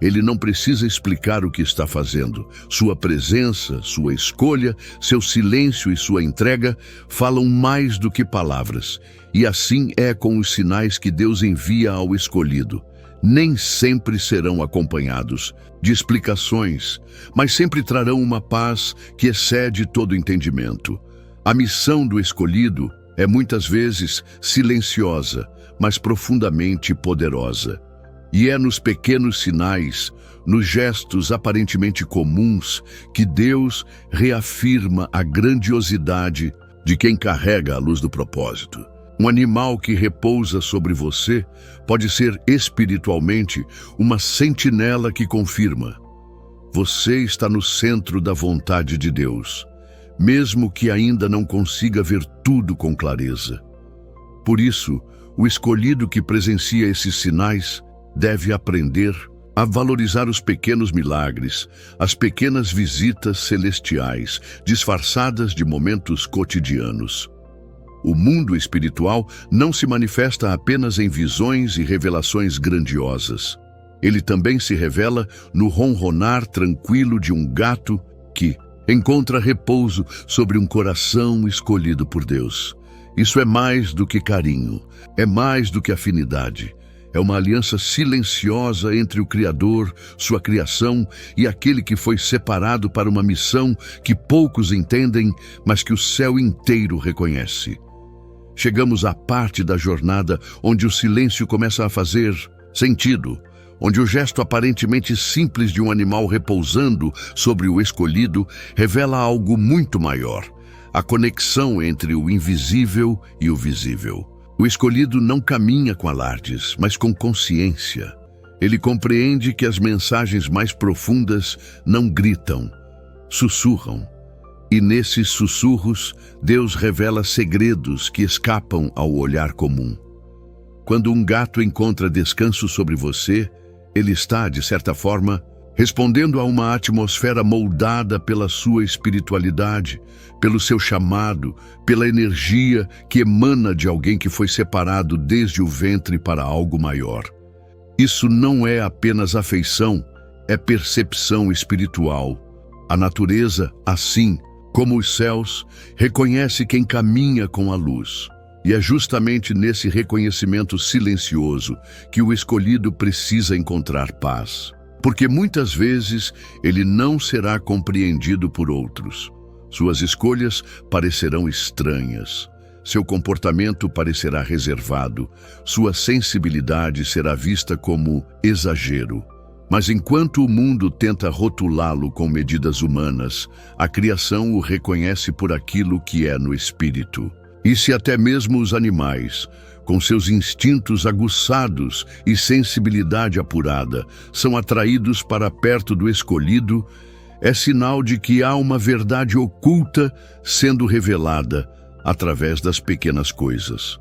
ele não precisa explicar o que está fazendo. Sua presença, sua escolha, seu silêncio e sua entrega falam mais do que palavras. E assim é com os sinais que Deus envia ao escolhido. Nem sempre serão acompanhados de explicações, mas sempre trarão uma paz que excede todo entendimento. A missão do escolhido é muitas vezes silenciosa, mas profundamente poderosa. E é nos pequenos sinais, nos gestos aparentemente comuns, que Deus reafirma a grandiosidade de quem carrega a luz do propósito. Um animal que repousa sobre você pode ser espiritualmente uma sentinela que confirma: você está no centro da vontade de Deus, mesmo que ainda não consiga ver tudo com clareza. Por isso, o escolhido que presencia esses sinais deve aprender a valorizar os pequenos milagres, as pequenas visitas celestiais, disfarçadas de momentos cotidianos. O mundo espiritual não se manifesta apenas em visões e revelações grandiosas. Ele também se revela no ronronar tranquilo de um gato que encontra repouso sobre um coração escolhido por Deus. Isso é mais do que carinho, é mais do que afinidade, É uma aliança silenciosa entre o Criador, sua criação, e aquele que foi separado para uma missão que poucos entendem, mas que o céu inteiro reconhece. Chegamos à parte da jornada onde o silêncio começa a fazer sentido, onde o gesto aparentemente simples de um animal repousando sobre o escolhido revela algo muito maior, a conexão entre o invisível e o visível. O escolhido não caminha com alardes, mas com consciência. Ele compreende que as mensagens mais profundas não gritam, sussurram. E nesses sussurros, Deus revela segredos que escapam ao olhar comum. Quando um gato encontra descanso sobre você, ele está, de certa forma, respondendo a uma atmosfera moldada pela sua espiritualidade, pelo seu chamado, pela energia que emana de alguém que foi separado desde o ventre para algo maior. Isso não é apenas afeição, é percepção espiritual. A natureza, assim como os céus, reconhece quem caminha com a luz. E é justamente nesse reconhecimento silencioso que o escolhido precisa encontrar paz. Porque muitas vezes ele não será compreendido por outros. Suas escolhas parecerão estranhas. Seu comportamento parecerá reservado. Sua sensibilidade será vista como exagero. Mas enquanto o mundo tenta rotulá-lo com medidas humanas, a criação o reconhece por aquilo que é no espírito. E se até mesmo os animais, com seus instintos aguçados e sensibilidade apurada, são atraídos para perto do escolhido, é sinal de que há uma verdade oculta sendo revelada através das pequenas coisas.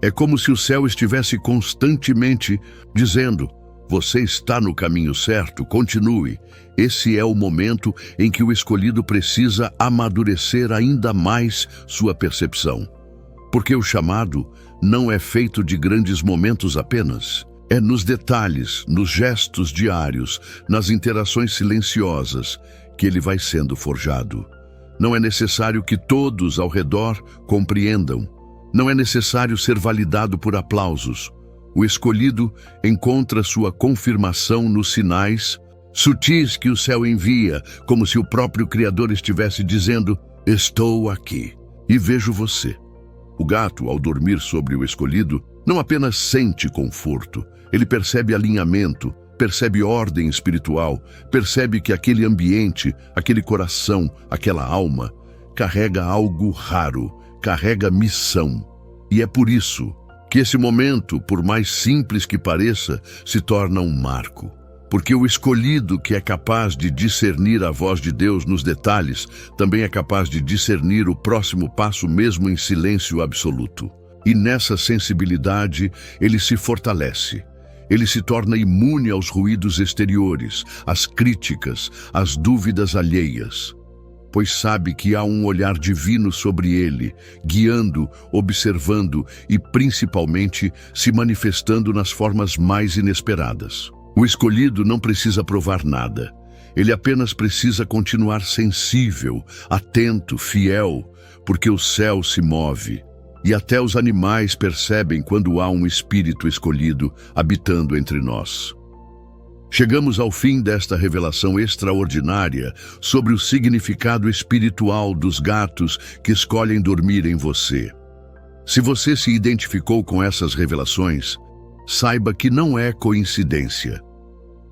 É como se o céu estivesse constantemente dizendo: você está no caminho certo, continue. Esse é o momento em que o escolhido precisa amadurecer ainda mais sua percepção. Porque o chamado não é feito de grandes momentos apenas. É nos detalhes, nos gestos diários, nas interações silenciosas, que ele vai sendo forjado. Não é necessário que todos ao redor compreendam. Não é necessário ser validado por aplausos. O escolhido encontra sua confirmação nos sinais sutis que o céu envia, como se o próprio Criador estivesse dizendo: estou aqui e vejo você. O gato, ao dormir sobre o escolhido, não apenas sente conforto, ele percebe alinhamento, percebe ordem espiritual, percebe que aquele ambiente, aquele coração, aquela alma, carrega algo raro, carrega missão. E é por isso que esse momento, por mais simples que pareça, se torna um marco. Porque o escolhido, que é capaz de discernir a voz de Deus nos detalhes, também é capaz de discernir o próximo passo mesmo em silêncio absoluto. E nessa sensibilidade, ele se fortalece. Ele se torna imune aos ruídos exteriores, às críticas, às dúvidas alheias. Pois sabe que há um olhar divino sobre ele, guiando, observando e, principalmente, se manifestando nas formas mais inesperadas. O escolhido não precisa provar nada. Ele apenas precisa continuar sensível, atento, fiel, porque o céu se move. E até os animais percebem quando há um espírito escolhido habitando entre nós. Chegamos ao fim desta revelação extraordinária sobre o significado espiritual dos gatos que escolhem dormir em você. Se você se identificou com essas revelações, saiba que não é coincidência.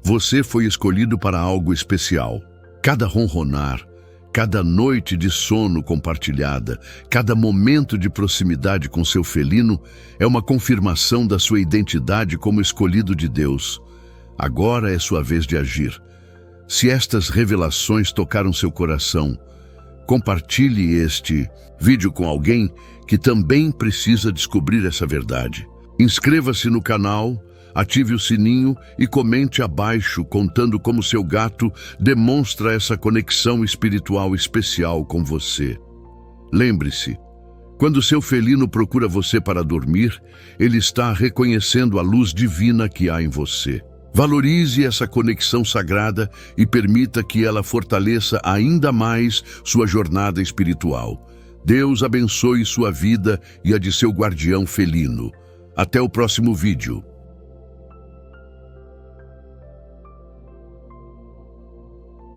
Você foi escolhido para algo especial. Cada ronronar, cada noite de sono compartilhada, cada momento de proximidade com seu felino é uma confirmação da sua identidade como escolhido de Deus. Agora é sua vez de agir. Se estas revelações tocaram seu coração, compartilhe este vídeo com alguém que também precisa descobrir essa verdade. Inscreva-se no canal, ative o sininho e comente abaixo contando como seu gato demonstra essa conexão espiritual especial com você. Lembre-se, quando seu felino procura você para dormir, ele está reconhecendo a luz divina que há em você. Valorize essa conexão sagrada e permita que ela fortaleça ainda mais sua jornada espiritual. Deus abençoe sua vida e a de seu guardião felino. Até o próximo vídeo.